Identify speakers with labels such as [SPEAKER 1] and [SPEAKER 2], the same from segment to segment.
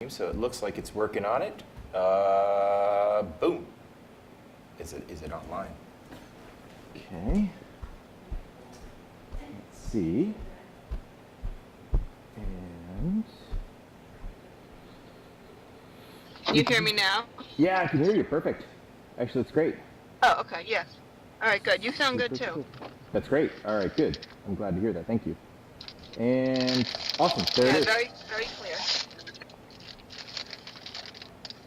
[SPEAKER 1] So it looks like it's working on it. Boom. Is it online?
[SPEAKER 2] Okay. Let's see. And
[SPEAKER 3] Can you hear me now?
[SPEAKER 2] yeah, I can hear you. Perfect. Actually, that's great.
[SPEAKER 3] Oh, okay, yes. All right, good. You sound good too.
[SPEAKER 2] That's great. All right, good. I'm glad to hear that. Thank you. And awesome. There it is.
[SPEAKER 3] Very, very clear.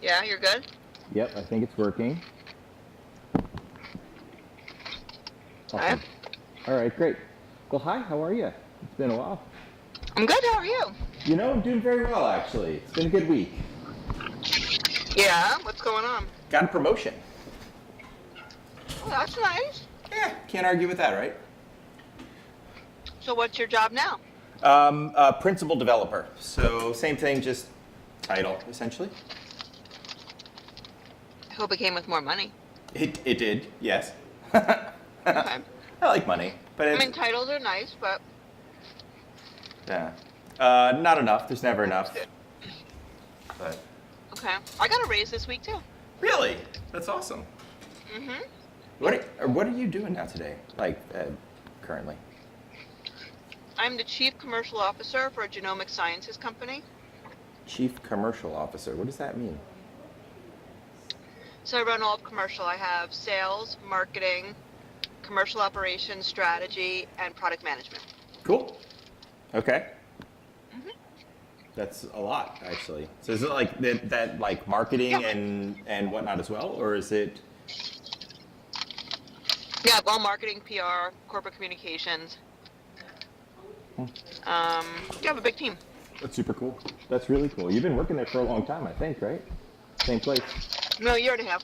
[SPEAKER 3] Yeah, you're good?
[SPEAKER 2] Yep, I think it's working. Awesome. All right, great. Well, hi, how are you? It's been a while.
[SPEAKER 3] I'm good. How are you?
[SPEAKER 2] You know, I'm doing very well, actually. It's been a good week.
[SPEAKER 3] Yeah, what's going on?
[SPEAKER 1] Got a promotion.
[SPEAKER 3] Oh, that's nice.
[SPEAKER 1] Yeah, can't argue with that, right?
[SPEAKER 3] So what's your job now?
[SPEAKER 1] Principal developer. So same thing, just title, essentially.
[SPEAKER 3] I hope it came with more money.
[SPEAKER 1] It did, yes.
[SPEAKER 3] Okay.
[SPEAKER 1] I like money, but
[SPEAKER 3] I
[SPEAKER 1] it's,
[SPEAKER 3] mean, titles are nice, but
[SPEAKER 1] yeah, not enough. There's never enough. But
[SPEAKER 3] okay. I got a raise this week too.
[SPEAKER 1] really, that's awesome.
[SPEAKER 3] Mhm.
[SPEAKER 1] What are you doing now today? Like currently?
[SPEAKER 3] I'm the chief commercial officer for a genomic sciences company.
[SPEAKER 1] Chief commercial officer. What does that mean?
[SPEAKER 3] So I run all of commercial. I have sales, marketing, commercial operations, strategy, and product management.
[SPEAKER 1] Cool. Okay.
[SPEAKER 3] Mhm.
[SPEAKER 1] That's a lot, actually. So is it like that like marketing
[SPEAKER 3] Yeah.
[SPEAKER 1] and whatnot as well, or is it?
[SPEAKER 3] Yeah, all marketing, PR, corporate communications. You have a big team.
[SPEAKER 1] That's super cool.
[SPEAKER 2] That's really cool. You've been working there for a long time, I think, right? Same place.
[SPEAKER 3] No, a year and a half.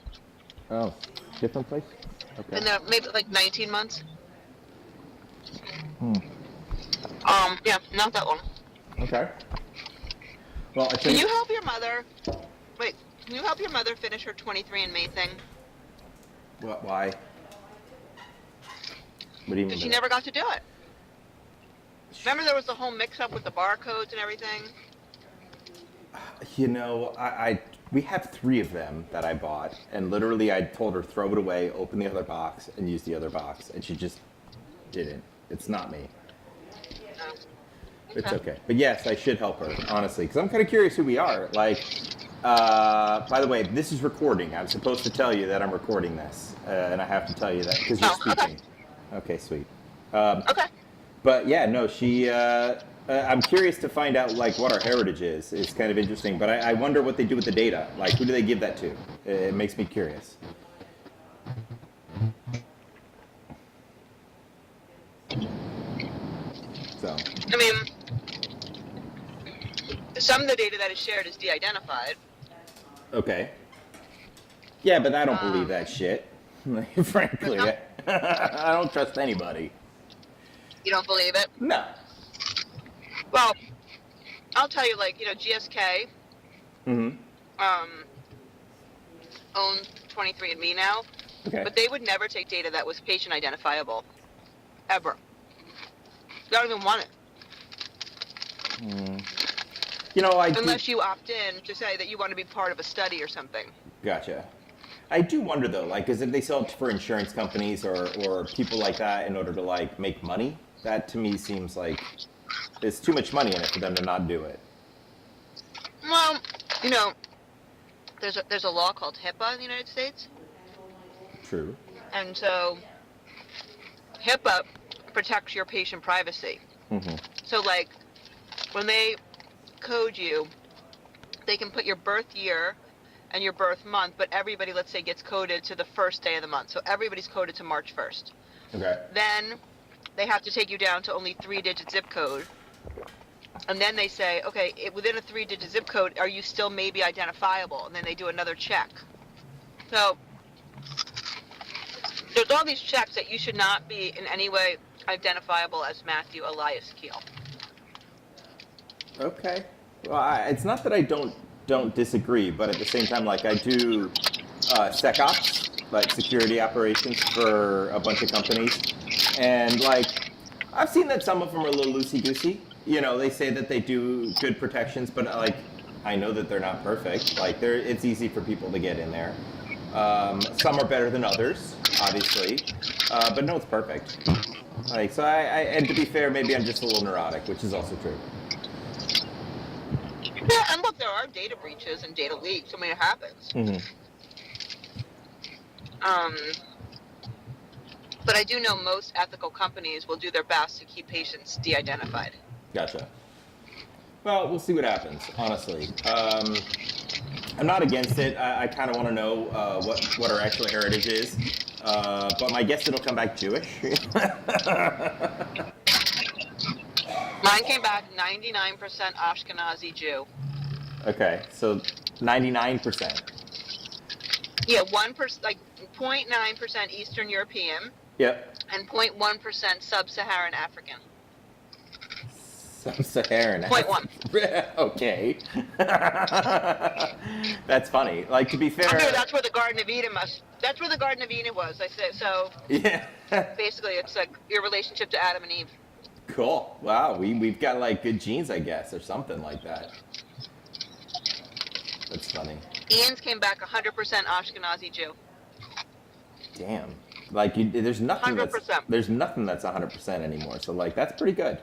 [SPEAKER 2] Oh, different place? Okay.
[SPEAKER 3] And maybe like 19 months.
[SPEAKER 2] Hmm.
[SPEAKER 3] Yeah, not that long.
[SPEAKER 2] Okay. Well, I
[SPEAKER 3] Can
[SPEAKER 2] think
[SPEAKER 3] you help your mother? Wait, can you help your mother finish her 23andMe thing?
[SPEAKER 1] Why? What do you mean?
[SPEAKER 3] Because she
[SPEAKER 1] by that?
[SPEAKER 3] never got to do it. Remember there was the whole mix-up with the barcodes and everything?
[SPEAKER 1] You know, we have 3 of them that I bought, and literally I told her throw it away, open the other box, and use the other box, and she just didn't. It's not me.
[SPEAKER 3] No.
[SPEAKER 1] It's okay. But yes, I should help her, honestly, because I'm kind of curious who we are. Like, by the way, this is recording. I'm supposed to tell you that I'm recording this, and I have to tell you that because you're
[SPEAKER 3] Oh, okay.
[SPEAKER 1] speaking. Okay, sweet.
[SPEAKER 3] Okay.
[SPEAKER 1] But yeah, no, she. I'm curious to find out like what our heritage is. It's kind of interesting, but I wonder what they do with the data. Like, who do they give that to? It makes me curious. So.
[SPEAKER 3] I mean, some of the data that is shared is de-identified.
[SPEAKER 1] Okay. Yeah, but I don't believe that shit. Frankly,
[SPEAKER 3] No.
[SPEAKER 1] I don't trust anybody.
[SPEAKER 3] You don't believe it?
[SPEAKER 1] No.
[SPEAKER 3] Well, I'll tell you, like, GSK
[SPEAKER 1] Mm-hmm.
[SPEAKER 3] owns 23andMe now,
[SPEAKER 1] Okay.
[SPEAKER 3] but they would never take data that was patient identifiable, ever. They don't even want it.
[SPEAKER 1] You know,
[SPEAKER 3] Unless you opt in to say that you want to be part of a study or something.
[SPEAKER 1] Gotcha. I do wonder though, like, because if they sell it for insurance companies or people like that in order to like make money, that to me seems like there's too much money in it for them to not do it.
[SPEAKER 3] Well, there's a law called HIPAA in the United States,
[SPEAKER 1] True.
[SPEAKER 3] and so HIPAA protects your patient privacy.
[SPEAKER 1] Mm-hmm.
[SPEAKER 3] So, like, when they code you, they can put your birth year and your birth month, but everybody, let's say, gets coded to the first day of the month. So everybody's coded to March 1st.
[SPEAKER 1] Okay.
[SPEAKER 3] Then they have to take you down to only 3-digit zip code. And then they say, okay, within a 3-digit zip code, are you still maybe identifiable? And then they do another check. So there's all these checks that you should not be in any way identifiable as Matthew Elias Keel.
[SPEAKER 1] Okay. Well, it's not that I don't disagree, but at the same time, like I do SecOps, like security operations for a bunch of companies, and like I've seen that some of them are a little loosey-goosey. You know, they say that they do good protections, but like I know that they're not perfect. Like, it's easy for people to get in there. Some are better than others, obviously, but no one's perfect. Like, so and to be fair, maybe I'm just a little neurotic, which is also true.
[SPEAKER 3] Yeah, and look, there are data breaches and data leaks. I mean, it happens.
[SPEAKER 1] Mm-hmm.
[SPEAKER 3] But I do know most ethical companies will do their best to keep patients de-identified.
[SPEAKER 1] Gotcha. Well, we'll see what happens, honestly. I'm not against it. I kind of want to know what our actual heritage is. But my guess it'll come back Jewish.
[SPEAKER 3] Mine came back 99% Ashkenazi Jew.
[SPEAKER 1] Okay, so 99%.
[SPEAKER 3] Yeah, 1%, like 0.9% Eastern European.
[SPEAKER 1] Yep.
[SPEAKER 3] And 0.1% Sub-Saharan African.
[SPEAKER 1] Sub-Saharan.
[SPEAKER 3] 0.1.
[SPEAKER 1] Okay. That's funny. Like, to be fair.
[SPEAKER 3] Okay, that's where the Garden of Eden was. That's where the Garden of Eden was. I said so.
[SPEAKER 1] Yeah.
[SPEAKER 3] Basically, it's like your relationship to Adam and Eve.
[SPEAKER 1] Cool. Wow. We've got like good genes, I guess, or something like that. That's funny.
[SPEAKER 3] Ian's came back 100% Ashkenazi Jew.
[SPEAKER 1] Damn. Like, there's nothing
[SPEAKER 3] 100%.
[SPEAKER 1] There's nothing that's 100% anymore. So like, that's pretty good.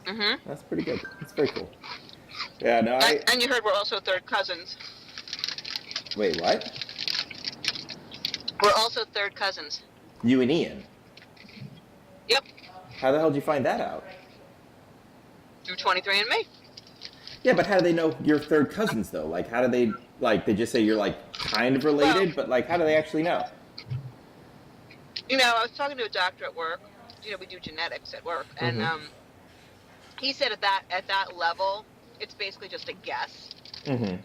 [SPEAKER 3] Mhm.
[SPEAKER 1] That's pretty good. That's very cool. Yeah. No.
[SPEAKER 3] And you heard we're also third cousins.
[SPEAKER 1] Wait. What?
[SPEAKER 3] We're also third cousins.
[SPEAKER 1] You and Ian.
[SPEAKER 3] Yep.
[SPEAKER 1] How the hell did you find that out?
[SPEAKER 3] Through 23andMe.
[SPEAKER 1] Yeah, but how do they know you're third cousins though? Like, how do they like? They just say you're like kind of related,
[SPEAKER 3] Well,
[SPEAKER 1] but like, how do they actually know?
[SPEAKER 3] You know, I was talking to a doctor at work. You know, we do genetics at work, and he said at that level, it's basically just a guess.
[SPEAKER 1] Mm-hmm.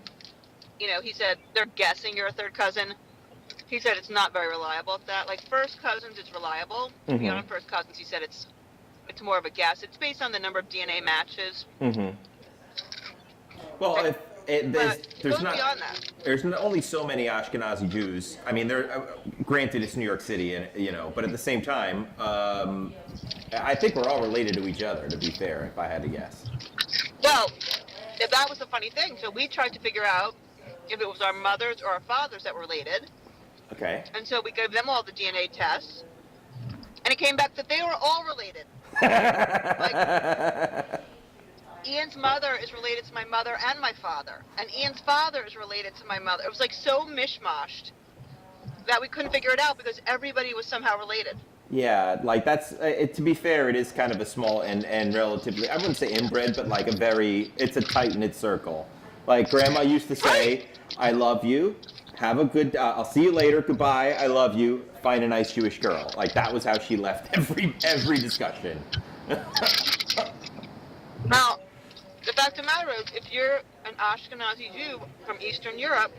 [SPEAKER 3] You know, he said they're guessing you're a third cousin. He said it's not very reliable at that. Like first cousins, it's reliable. Beyond first cousins, he said it's more of a guess. It's based on the number of DNA matches.
[SPEAKER 1] Mm-hmm. Well, there's not
[SPEAKER 3] beyond that.
[SPEAKER 1] There's only so many Ashkenazi Jews. I mean, granted it's New York City, and but at the same time, I think we're all related to each other. To be fair, if I had to guess.
[SPEAKER 3] Well, that was the funny thing. So we tried to figure out if it was our mothers or our fathers that were related.
[SPEAKER 1] Okay.
[SPEAKER 3] And so we gave them all the DNA tests, and it came back that they were all related. Like, Ian's mother is related to my mother and my father, and Ian's father is related to my mother. It was like so mishmashed that we couldn't figure it out because everybody was somehow related.
[SPEAKER 1] Yeah, like that's to be fair, it is kind of a small and relatively, I wouldn't say inbred, but like it's a tight-knit circle. Like Grandma used to say, "I love you. Have a good. I'll see you later. Goodbye. I love you. Find a nice Jewish girl." Like that was how she left every discussion.
[SPEAKER 3] Now, the fact of the matter is, if you're an Ashkenazi Jew from Eastern Europe,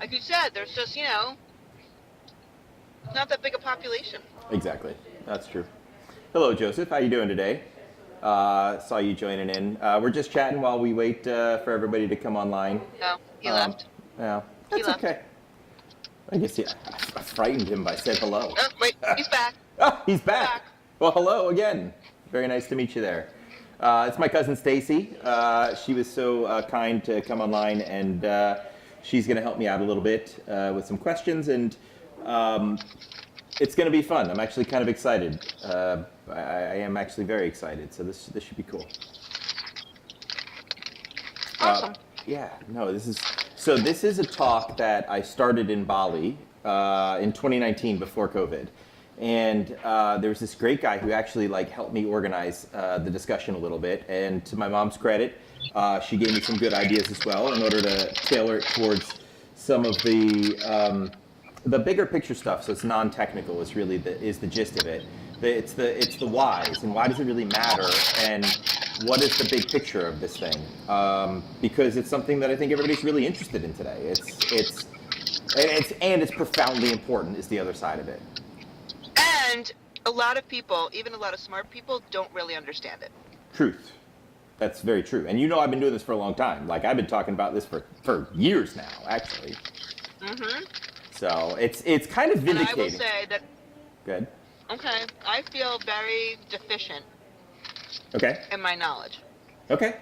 [SPEAKER 3] like you said, there's just not that big a population.
[SPEAKER 1] Exactly. That's true. Hello, Joseph. How you doing today? Saw you joining in. We're just chatting while we wait for everybody to come online.
[SPEAKER 3] No, he left.
[SPEAKER 1] Yeah, that's okay. I guess I frightened him by saying hello.
[SPEAKER 3] Oh, wait, he's back.
[SPEAKER 1] Oh, he's back. Well, hello again. Very nice to meet you there. It's my cousin Stacy. She was so kind to come online, and she's going to help me out a little bit with some questions, and it's going to be fun. I'm actually kind of excited. I am actually very excited, so this should be cool.
[SPEAKER 3] Awesome.
[SPEAKER 1] Yeah, no, this is a talk that I started in Bali in 2019 before COVID. And there was this great guy who actually helped me organize the discussion a little bit. And to my mom's credit, she gave me some good ideas as well in order to tailor it towards some of the bigger picture stuff. So it's non-technical is really the gist of it. It's the whys and why does it really matter and what is the big picture of this thing? Because it's something that I think everybody's really interested in today. It's profoundly important is the other side of it.
[SPEAKER 3] And a lot of people, even a lot of smart people, don't really understand it.
[SPEAKER 1] Truth. That's very true. And I've been doing this for a long time. I've been talking about this for years now, actually.
[SPEAKER 3] Mm-hmm.
[SPEAKER 1] So it's kind of vindicating.
[SPEAKER 3] And I will say that.
[SPEAKER 1] Good.
[SPEAKER 3] Okay, I feel very deficient.
[SPEAKER 1] Okay.
[SPEAKER 3] In my knowledge.
[SPEAKER 1] Okay.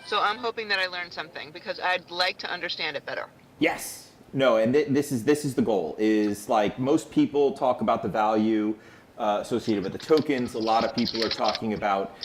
[SPEAKER 3] So I'm hoping that I learned something because I'd like to understand it better.
[SPEAKER 1] Yes. No, and this is the goal. Is like most people talk about the value associated with the tokens. A lot of people are talking about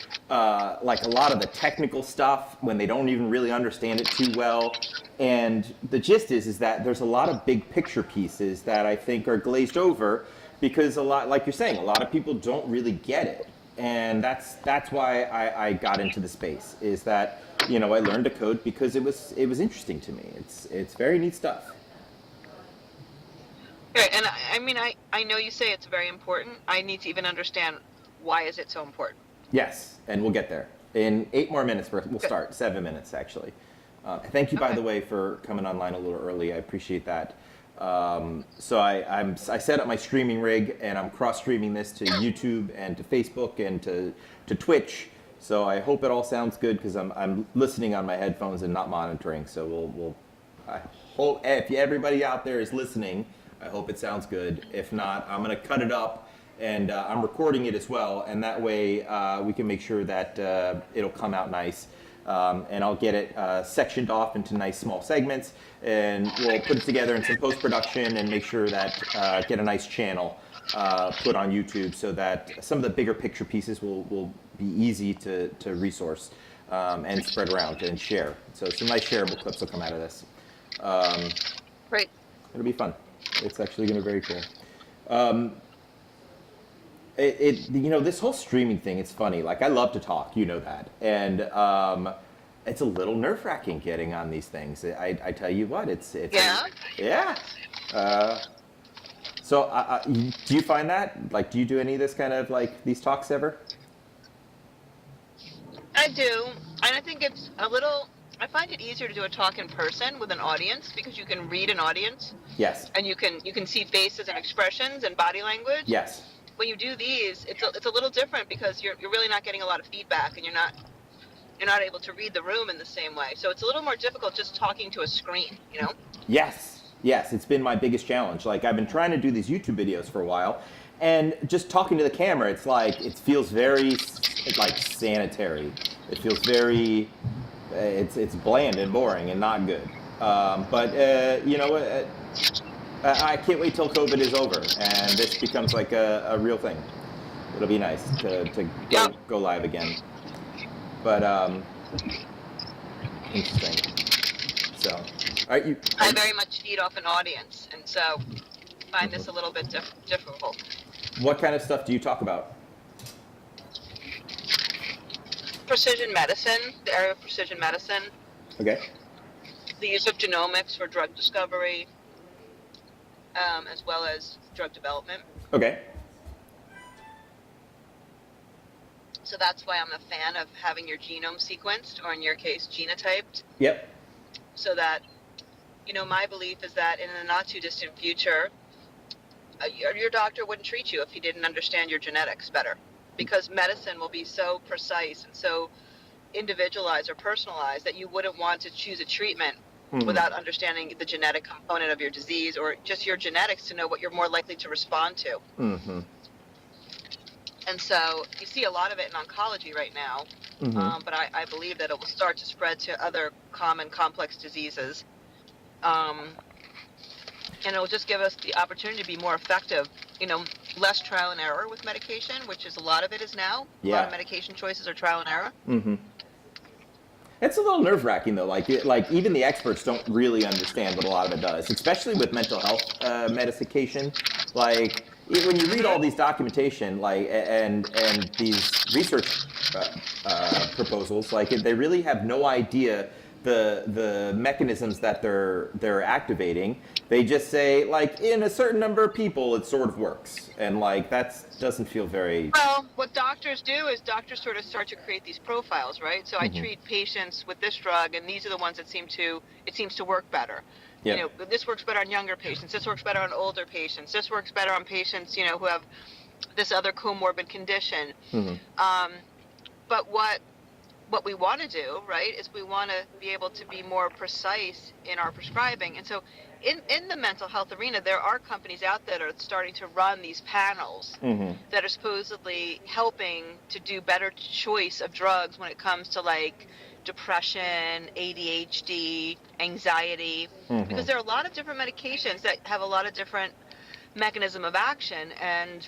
[SPEAKER 1] like a lot of the technical stuff when they don't even really understand it too well. And the gist is that there's a lot of big picture pieces that I think are glazed over because a lot, like you're saying, a lot of people don't really get it. And that's why I got into the space. Is that I learned to code because it was interesting to me. It's very neat stuff.
[SPEAKER 3] Right, and I mean, I know you say it's very important. I need to even understand why is it so important.
[SPEAKER 1] Yes, and we'll get there in 8 more minutes. We'll
[SPEAKER 3] Good.
[SPEAKER 1] start 7 minutes actually. Thank you, by
[SPEAKER 3] Okay.
[SPEAKER 1] the way, for coming online a little early. I appreciate that. So I set up my streaming rig, and I'm cross streaming this to YouTube and to Facebook and to Twitch. So I hope it all sounds good because I'm listening on my headphones and not monitoring. So we'll I hope if everybody out there is listening, I hope it sounds good. If not, I'm gonna cut it up and I'm recording it as well, and that way we can make sure that it'll come out nice. And I'll get it sectioned off into nice small segments, and we'll put it together in some post-production and make sure that get a nice channel put on YouTube so that some of the bigger picture pieces will be easy to resource and spread around and share. So some nice shareable clips will come out of this.
[SPEAKER 3] Great.
[SPEAKER 1] It'll be fun. It's actually going to be very cool. This whole streaming thing, it's funny. Like, I love to talk, you know that. And it's a little nerve-wracking getting on these things. I tell you what, it's
[SPEAKER 3] Yeah.
[SPEAKER 1] yeah. So do you find that? Like, do you do any of this kind of, like, these talks ever?
[SPEAKER 3] I do, and I think it's a little. I find it easier to do a talk in person with an audience because you can read an audience
[SPEAKER 1] Yes.
[SPEAKER 3] and you can see faces and expressions and body language.
[SPEAKER 1] Yes.
[SPEAKER 3] When you do these, it's a little different because you're really not getting a lot of feedback and you're not able to read the room in the same way. So it's a little more difficult just talking to a screen, you know?
[SPEAKER 1] Yes. Yes, it's been my biggest challenge. Like, I've been trying to do these YouTube videos for a while, and just talking to the camera, it's like, it feels very, like, sanitary. It feels very, it's bland and boring and not good. But you know what? I can't wait till COVID is over and this becomes like a real thing. It'll be nice to go live again. But interesting. So, all right,
[SPEAKER 3] I very much feed off an audience, and so find this a little bit difficult.
[SPEAKER 1] what kind of stuff do you talk about?
[SPEAKER 3] Precision medicine, the area of precision medicine,
[SPEAKER 1] Okay.
[SPEAKER 3] the use of genomics for drug discovery, as well as drug development.
[SPEAKER 1] Okay.
[SPEAKER 3] So that's why I'm a fan of having your genome sequenced, or in your case, genotyped,
[SPEAKER 1] Yep.
[SPEAKER 3] so that, my belief is that in the not too distant future, your doctor wouldn't treat you if he didn't understand your genetics better, because medicine will be so precise and so individualized or personalized that you wouldn't want to choose a treatment without understanding the genetic component of your disease or just your genetics to know what you're more likely to respond to.
[SPEAKER 1] Mm-hmm.
[SPEAKER 3] And so you see a lot of it in oncology right now, but I believe that it will start to spread to other common complex diseases. And it will just give us the opportunity to be more effective, less trial and error with medication, which is a lot of it is now. A lot of medication choices are trial and error.
[SPEAKER 1] Mm-hmm. It's a little nerve-wracking though. Like even the experts don't really understand what a lot of it does, especially with mental health medication. Like when you read all these documentation, like and these research proposals, like they really have no idea the mechanisms that they're activating. They just say like in a certain number of people it sort of works, and like that doesn't feel very.
[SPEAKER 3] Well, what doctors do is doctors sort of start to create these profiles, right? So I treat patients with this drug, and these are the ones that seems to work better.
[SPEAKER 1] Yep.
[SPEAKER 3] This works better on younger patients. This works better on older patients. This works better on patients, who have this other comorbid condition. But what what we want to do, right, is we want to be able to be more precise in our prescribing. And so in the mental health arena, there are companies out there that are starting to run these panels that are supposedly helping to do better choice of drugs when it comes to like depression, ADHD, anxiety, because there are a lot of different medications that have a lot of different mechanism of action. And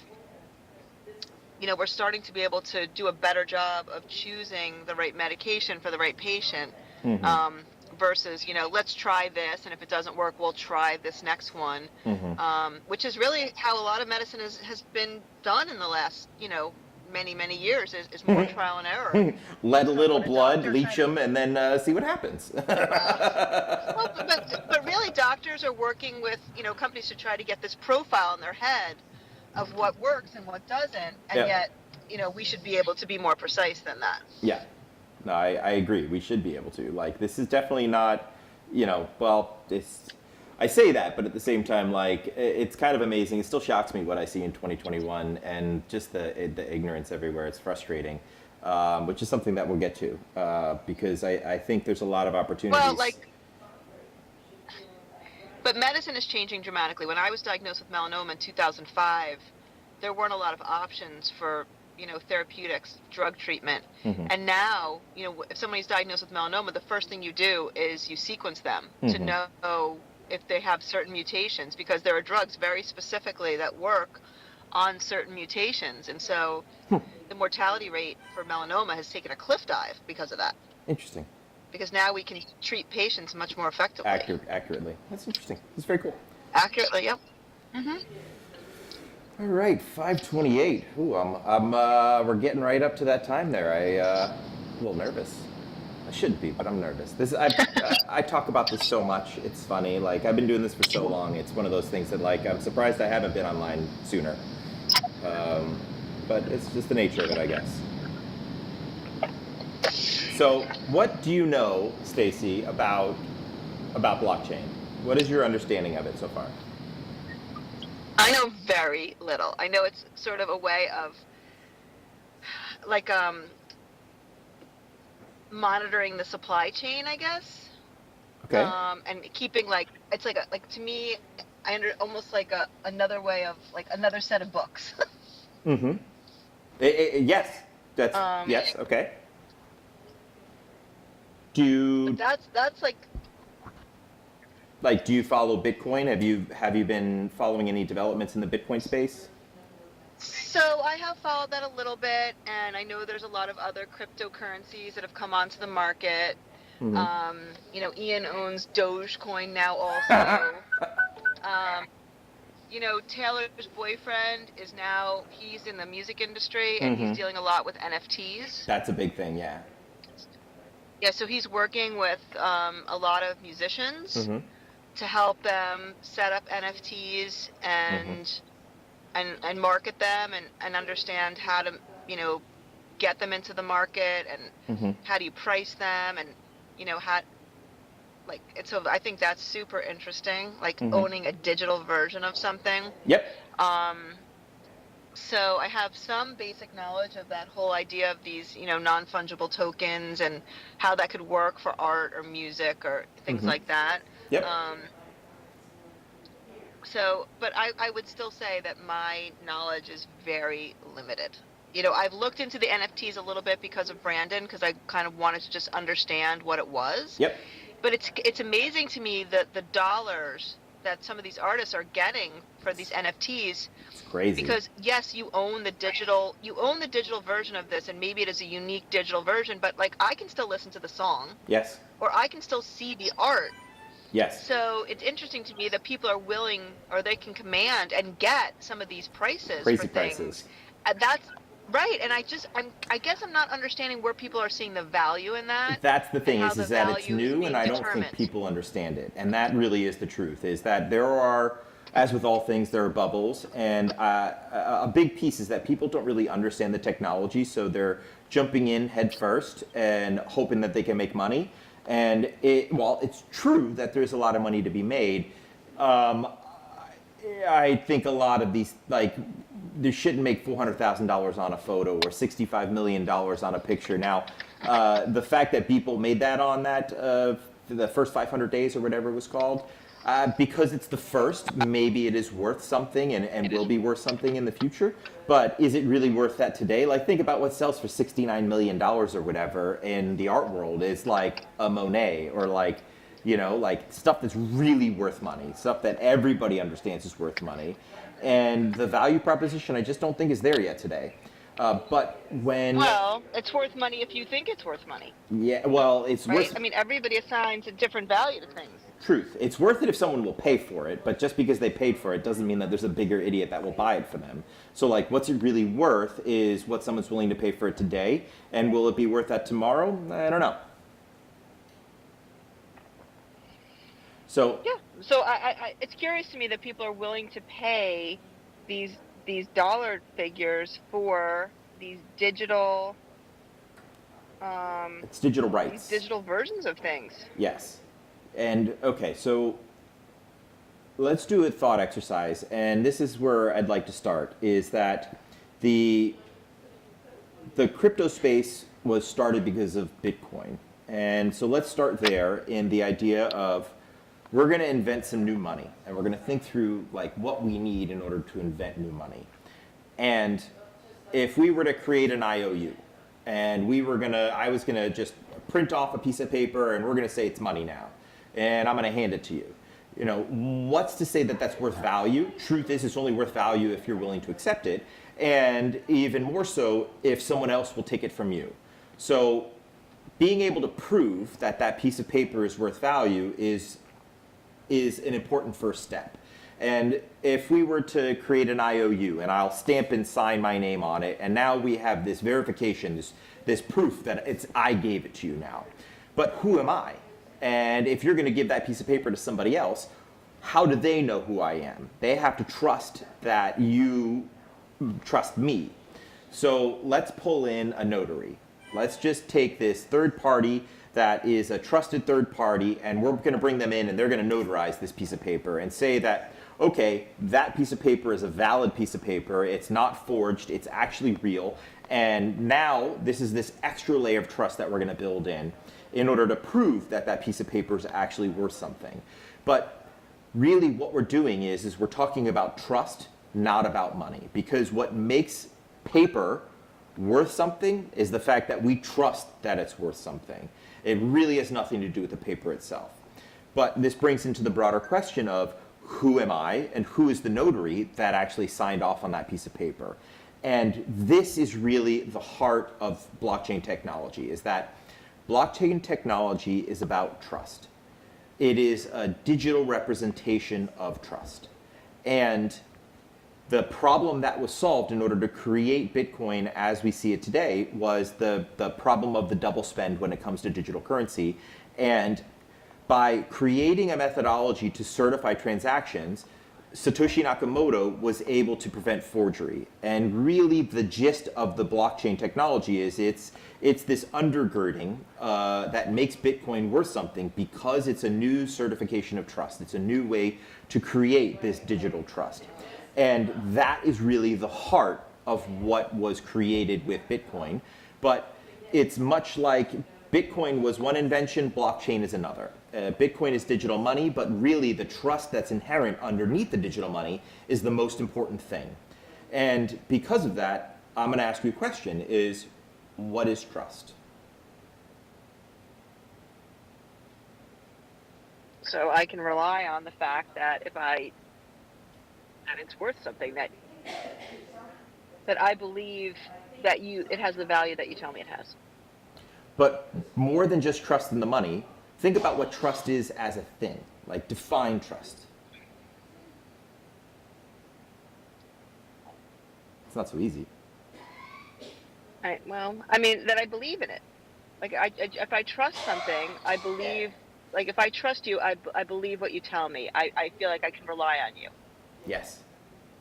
[SPEAKER 3] we're starting to be able to do a better job of choosing the right medication for the right patient, versus, let's try this, and if it doesn't work, we'll try this next one, which is really how a lot of medicine has been done in the last, many years, is more trial and error.
[SPEAKER 1] Let a little
[SPEAKER 3] What
[SPEAKER 1] blood,
[SPEAKER 3] doctor
[SPEAKER 1] leach
[SPEAKER 3] said.
[SPEAKER 1] them, and then see what happens.
[SPEAKER 3] Well, but really, doctors are working with, companies to try to get this profile in their head of what works and what doesn't, and
[SPEAKER 1] Yeah.
[SPEAKER 3] yet, we should be able to be more precise than that.
[SPEAKER 1] Yeah. No, I agree. We should be able to. Like, this is definitely not, well, I say that, but at the same time, like, it's kind of amazing. It still shocks me what I see in 2021, and just the ignorance everywhere. It's frustrating, which is something that we'll get to, because I think there's a lot of opportunities.
[SPEAKER 3] Well, but medicine is changing dramatically. When I was diagnosed with melanoma in 2005, there weren't a lot of options for, therapeutics, drug treatment. And now, if somebody's diagnosed with melanoma, the first thing you do is you sequence them to know if they have certain mutations, because there are drugs very specifically that work on certain mutations. And so the mortality rate for melanoma has taken a cliff dive because of that.
[SPEAKER 1] Interesting.
[SPEAKER 3] Because now we can treat patients much more effectively.
[SPEAKER 1] Accurately. That's interesting. That's very cool.
[SPEAKER 3] Accurately, yep.
[SPEAKER 1] All right, 5:28. Ooh, we're getting right up to that time there. I'm a little nervous. I shouldn't be, but I'm nervous. I talk about this so much. It's funny. Like, I've been doing this for so long. It's one of those things that, like, I'm surprised I haven't been online sooner. But it's just the nature of it, I guess. So, what do you know, Stacy, about blockchain? What is your understanding of it so far?
[SPEAKER 3] I know very little. I know it's sort of a way of, like, monitoring the supply chain, I guess.
[SPEAKER 1] Okay.
[SPEAKER 3] And keeping, like, it's like to me, almost like another way of, like, another set of books.
[SPEAKER 1] Yes. That's yes. Okay.
[SPEAKER 3] That's
[SPEAKER 1] like, do you follow Bitcoin? Have you been following any developments in the Bitcoin space?
[SPEAKER 3] So I have followed that a little bit, and I know there's a lot of other cryptocurrencies that have come onto the market. Ian owns Dogecoin now also. Taylor's boyfriend he's in the music industry, and he's dealing a lot with NFTs.
[SPEAKER 1] That's a big thing, yeah.
[SPEAKER 3] Yeah, so he's working with a lot of musicians to help them set up NFTs and market them and understand how to, get them into the market, and how do you price them, and, so I think that's super interesting, like owning a digital version of something.
[SPEAKER 1] Yep.
[SPEAKER 3] So I have some basic knowledge of that whole idea of these, non-fungible tokens and how that could work for art or music or things like that.
[SPEAKER 1] Yep.
[SPEAKER 3] But I would still say that my knowledge is very limited. I've looked into the NFTs a little bit because of Brandon, because I kind of wanted to just understand what it was.
[SPEAKER 1] Yep.
[SPEAKER 3] But it's amazing to me that the dollars that some of these artists are getting for these NFTs.
[SPEAKER 1] It's crazy.
[SPEAKER 3] Because yes, you own the digital version of this, and maybe it is a unique digital version, but like I can still listen to the song.
[SPEAKER 1] Yes.
[SPEAKER 3] Or I can still see the art.
[SPEAKER 1] Yes.
[SPEAKER 3] So it's interesting to me that people are willing, or they can command and get some of these prices.
[SPEAKER 1] Crazy
[SPEAKER 3] for things.
[SPEAKER 1] prices.
[SPEAKER 3] And that's right. And I guess I'm not understanding where people are seeing the value in that.
[SPEAKER 1] That's the thing, is that it's
[SPEAKER 3] value is
[SPEAKER 1] new,
[SPEAKER 3] being
[SPEAKER 1] and I don't think
[SPEAKER 3] determined.
[SPEAKER 1] people understand it. And that really is the truth, is that there are, as with all things, there are bubbles. And a big piece is that people don't really understand the technology, so they're jumping in head first and hoping that they can make money. And while it's true that there's a lot of money to be made, I think a lot of these, like, they shouldn't make $400,000 on a photo or $65 million on a picture. Now, The fact that people made that on that the first 500 days or whatever it was called, because it's the first, maybe it is worth something and will be worth something in the future. But is it really worth that today? Like, think about what sells for $69 million or whatever in the art world is like a Monet, or like, you know, like stuff that's really worth money, stuff that everybody understands is worth money. And the value proposition, I just don't think is there yet today. But when...
[SPEAKER 3] Well, it's worth money if you think it's worth money.
[SPEAKER 1] Yeah, well, it's
[SPEAKER 3] right?
[SPEAKER 1] worth...
[SPEAKER 3] I mean, everybody assigns a different value to things.
[SPEAKER 1] Truth. It's worth it if someone will pay for it, but just because they paid for it doesn't mean that there's a bigger idiot that will buy it for them. So, like, what's it really worth is what someone's willing to pay for it today, and will it be worth that tomorrow? I don't know. So
[SPEAKER 3] yeah, so I it's curious to me that people are willing to pay these dollar figures for these digital
[SPEAKER 1] it's digital rights.
[SPEAKER 3] these digital versions of things.
[SPEAKER 1] Yes. And okay, so let's do a thought exercise, and this is where I'd like to start, is that the crypto space was started because of Bitcoin. And so let's start there in the idea of we're going to invent some new money, and we're going to think through like what we need in order to invent new money. And if we were to create an IOU, and I was going to just print off a piece of paper, and we're going to say it's money now, and I'm going to hand it to you. You know, what's to say that that's worth value? Truth is, it's only worth value if you're willing to accept it, and even more so if someone else will take it from you. So being able to prove that that piece of paper is worth value is an important first step. And if we were to create an IOU, and I'll stamp and sign my name on it, and now we have this verification, this proof that I gave it to you now. But who am I? And if you're going to give that piece of paper to somebody else, how do they know who I am? They have to trust that you trust me. So let's pull in a notary. Let's just take this third party that is a trusted third party, and we're going to bring them in, and they're going to notarize this piece of paper and say that, okay, that piece of paper is a valid piece of paper. It's not forged. It's actually real. And now this is this extra layer of trust that we're going to build in order to prove that that piece of paper is actually worth something. But really what we're doing is we're talking about trust, not about money. Because what makes paper worth something is the fact that we trust that it's worth something. It really has nothing to do with the paper itself. But this brings into the broader question of who am I and who is the notary that actually signed off on that piece of paper. And this is really the heart of blockchain technology, is that blockchain technology is about trust. It is a digital representation of trust. And the problem that was solved in order to create Bitcoin as we see it today was the problem of the double spend when it comes to digital currency. And by creating a methodology to certify transactions, Satoshi Nakamoto was able to prevent forgery. And really the gist of the blockchain technology is it's this undergirding that makes Bitcoin worth something because it's a new certification of trust. It's a new way to create this digital trust. And that is really the heart of what was created with Bitcoin. But it's much like Bitcoin was one invention, blockchain is another. Bitcoin is digital money, but really the trust that's inherent underneath the digital money is the most important thing. And because of that, I'm going to ask you a question, is what is trust?
[SPEAKER 3] So I can rely on the fact that that it's worth something, that I believe that it has the value that you tell me it has.
[SPEAKER 1] But more than just trust in the money, think about what trust is as a thing. Like, define trust. It's not so easy.
[SPEAKER 3] Well, I mean, that I believe in it. Like, if I trust something, I believe, like, if I trust you, I believe what you tell me. I feel like I can rely on you.
[SPEAKER 1] Yes,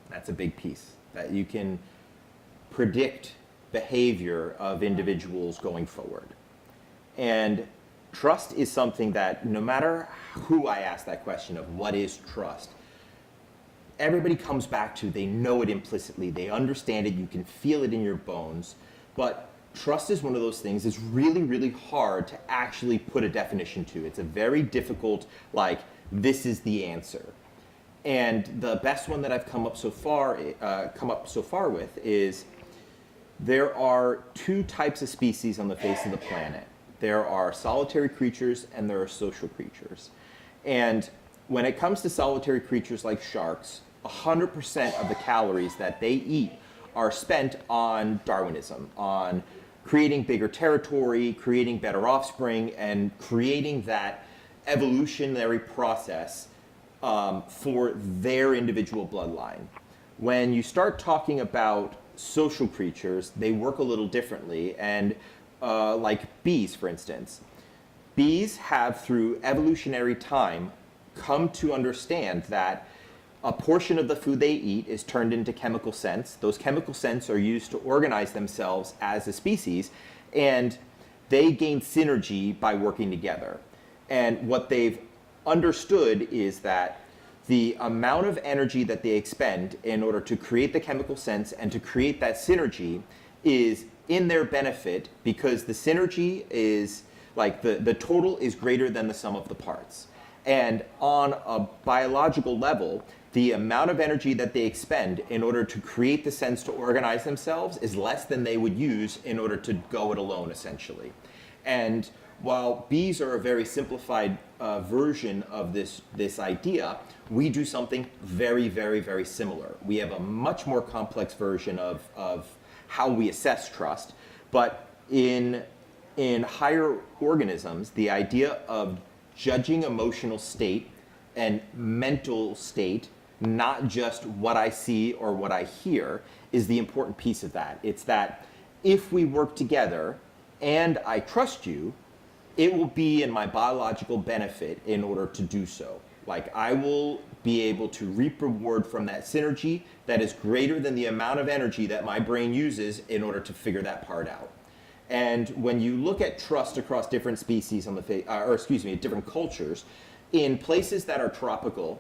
[SPEAKER 1] that's a big piece. That you can predict behavior of individuals going forward. And trust is something that no matter who I ask that question of what is trust, everybody comes back to, they know it implicitly, they understand it, you can feel it in your bones, but trust is one of those things that's really, really hard to actually put a definition to. It's a very difficult, like, this is the answer. And the best one that I've come up so far with is there are two types of species on the face of the planet. There are solitary creatures and there are social creatures. And when it comes to solitary creatures like sharks, 100% of the calories that they eat are spent on Darwinism, on creating bigger territory, creating better offspring, and creating that evolutionary process for their individual bloodline. When you start talking about social creatures, they work a little differently, and like bees, for instance. Bees have, through evolutionary time, come to understand that a portion of the food they eat is turned into chemical scents. Those chemical scents are used to organize themselves as a species, and they gain synergy by working together. And what they've understood is that the amount of energy that they expend in order to create the chemical scents and to create that synergy is in their benefit, because the synergy is like the total is greater than the sum of the parts. And on a biological level, the amount of energy that they expend in order to create the scents to organize themselves is less than they would use in order to go it alone, essentially. And while bees are a very simplified version of this idea, we do something very, very, very similar. We have a much more complex version of how we assess trust. But in higher organisms, the idea of judging emotional state and mental state, not just what I see or what I hear, is the important piece of that. It's that if we work together and I trust you, it will be in my biological benefit in order to do so. Like, I will be able to reap reward from that synergy that is greater than the amount of energy that my brain uses in order to figure that part out. And when you look at trust across different species on the different cultures, in places that are tropical,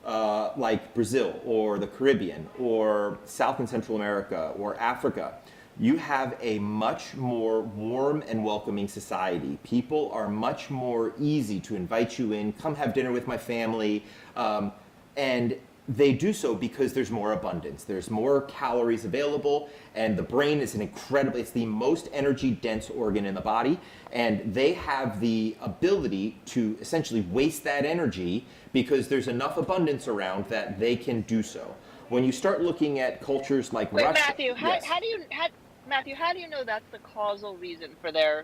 [SPEAKER 1] like Brazil or the Caribbean or South and Central America or Africa, you have a much more warm and welcoming society. People are much more easy to invite you in, come have dinner with my family, and they do so because there's more abundance. There's more calories available, and the brain is it's the most energy dense organ in the body, and they have the ability to essentially waste that energy because there's enough abundance around that they can do so. When you start looking at cultures like Russia...
[SPEAKER 3] Matthew, Matthew, how do you know that's the causal reason for their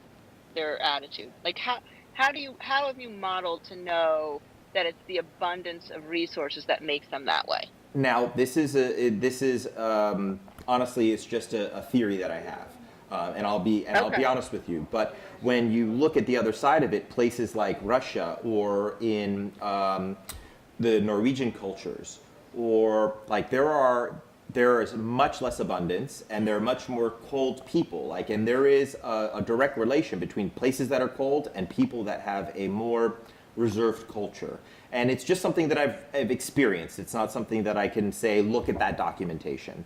[SPEAKER 3] attitude? Like, how have you modeled to know that it's the abundance of resources that makes them that way?
[SPEAKER 1] Now, this is honestly, it's just a theory that I have, and I'll be honest with you. But when you look at the other side of it, places like Russia or in the Norwegian cultures, or like there is much less abundance, and there are much more cold people. Like, and there is a direct relation between places that are cold and people that have a more reserved culture. And it's just something that I've experienced. It's not something that I can say, look at that documentation.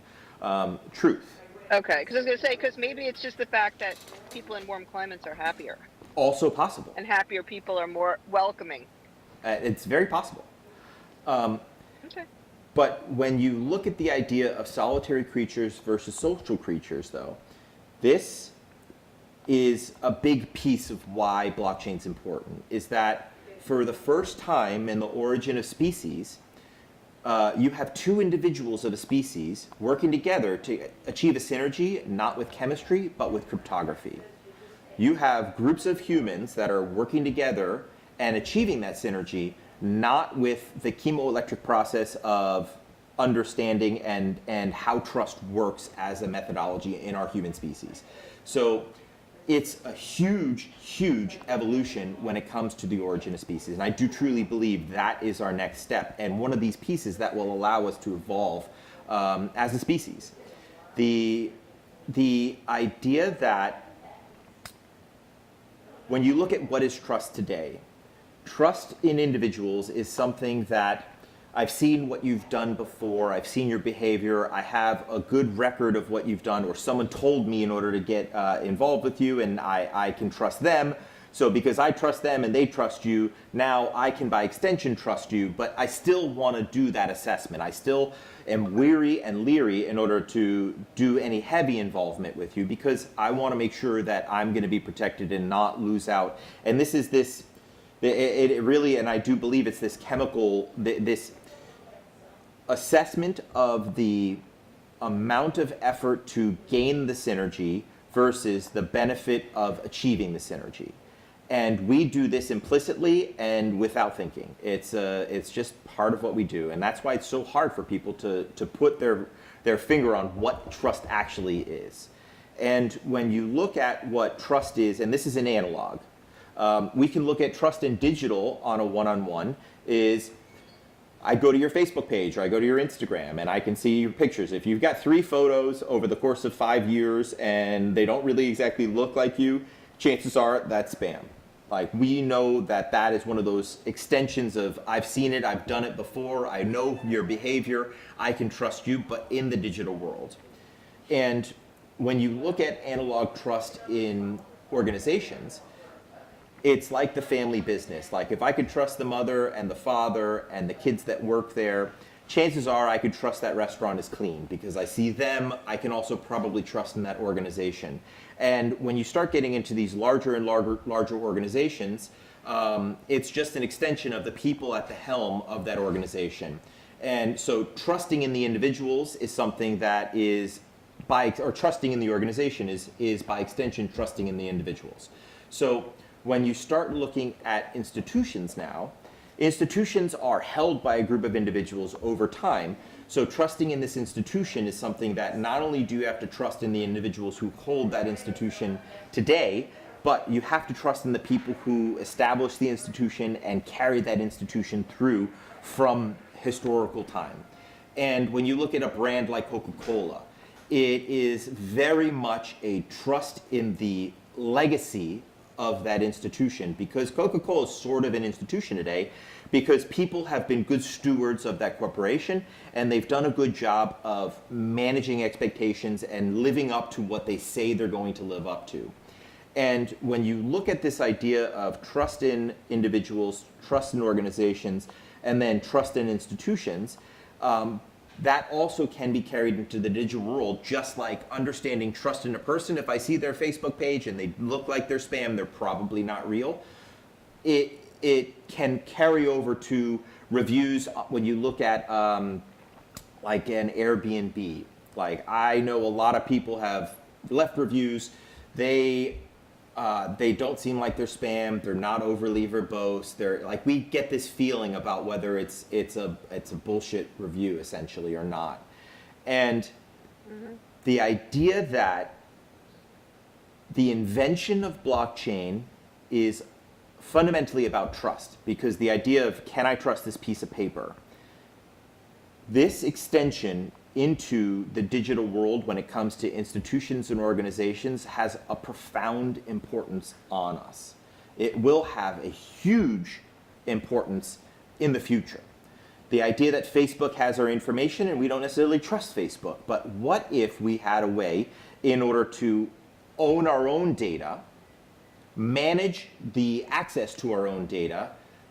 [SPEAKER 1] Truth.
[SPEAKER 3] Okay, because I was going to say, because maybe it's just the fact that people in warm climates are happier.
[SPEAKER 1] Also possible.
[SPEAKER 3] And happier people are more welcoming.
[SPEAKER 1] It's very possible.
[SPEAKER 3] Okay.
[SPEAKER 1] But when you look at the idea of solitary creatures versus social creatures, though, this is a big piece of why blockchain's important, is that for the first time in the origin of species, you have two individuals of a species working together to achieve a synergy, not with chemistry, but with cryptography. You have groups of humans that are working together and achieving that synergy, not with the chemoelectric process of understanding and how trust works as a methodology in our human species. So it's a huge, huge evolution when it comes to the origin of species. And I do truly believe that is our next step, and one of these pieces that will allow us to evolve as a species. The idea that when you look at what is trust today, trust in individuals is something that I've seen what you've done before. I've seen your behavior. I have a good record of what you've done, or someone told me in order to get involved with you, and I can trust them. So because I trust them and they trust you, now I can, by extension, trust you, but I still want to do that assessment. I still am weary and leery in order to do any heavy involvement with you, because I want to make sure that I'm going to be protected and not lose out. And this is this, it really, and I do believe it's this chemical, this assessment of the amount of effort to gain the synergy versus the benefit of achieving the synergy. And we do this implicitly and without thinking. It's just part of what we do. And that's why it's so hard for people to put their finger on what trust actually is. And when you look at what trust is, and this is an analog, we can look at trust in digital on a one-on-one is, I go to your Facebook page or I go to your Instagram and I can see your pictures. If you've got 3 photos over the course of 5 years and they don't really exactly look like you, chances are that's spam. Like, we know that that is one of those extensions of, I've seen it, I've done it before, I know your behavior, I can trust you, but in the digital world. And when you look at analog trust in organizations, it's like the family business. Like, if I could trust the mother and the father and the kids that work there, chances are I could trust that restaurant is clean because I see them. I can also probably trust in that organization. And when you start getting into these larger and larger organizations, it's just an extension of the people at the helm of that organization. And so trusting in the individuals is something that is or trusting in the organization is by extension trusting in the individuals. So when you start looking at institutions now, institutions are held by a group of individuals over time. So trusting in this institution is something that not only do you have to trust in the individuals who hold that institution today, but you have to trust in the people who established the institution and carried that institution through from historical time. And when you look at a brand like Coca-Cola, it is very much a trust in the legacy of that institution, because Coca-Cola is sort of an institution today because people have been good stewards of that corporation and they've done a good job of managing expectations and living up to what they say they're going to live up to. And when you look at this idea of trust in individuals, trust in organizations, and then trust in institutions, that also can be carried into the digital world, just like understanding trust in a person. If I see their Facebook page and they look like they're spam, they're probably not real. It can carry over to reviews when you look at like an Airbnb. Like, I know a lot of people have left reviews. They don't seem like they're spam. They're not overly verbose. They're like, we get this feeling about whether it's a bullshit review essentially or not. And the idea that the invention of blockchain is fundamentally about trust, because the idea of, can I trust this piece of paper? This extension into the digital world when it comes to institutions and organizations has a profound importance on us. It will have a huge importance in the future. The idea that Facebook has our information and we don't necessarily trust Facebook, but what if we had a way in order to own our own data, manage the access to our own data,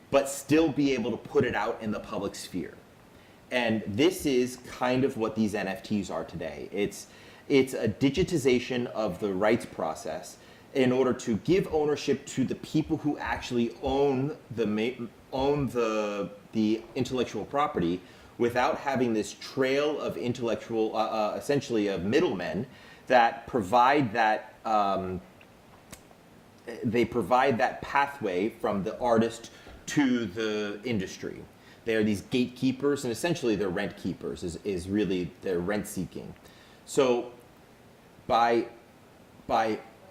[SPEAKER 1] but still be able to put it out in the public sphere? And this is kind of what these NFTs are today. It's a digitization of the rights process in order to give ownership to the people who actually own the intellectual property, without having this trail of intellectual, essentially of middlemen that provide that they provide that pathway from the artist to the industry. They are these gatekeepers, and essentially they're rent keepers, is really their rent seeking. So by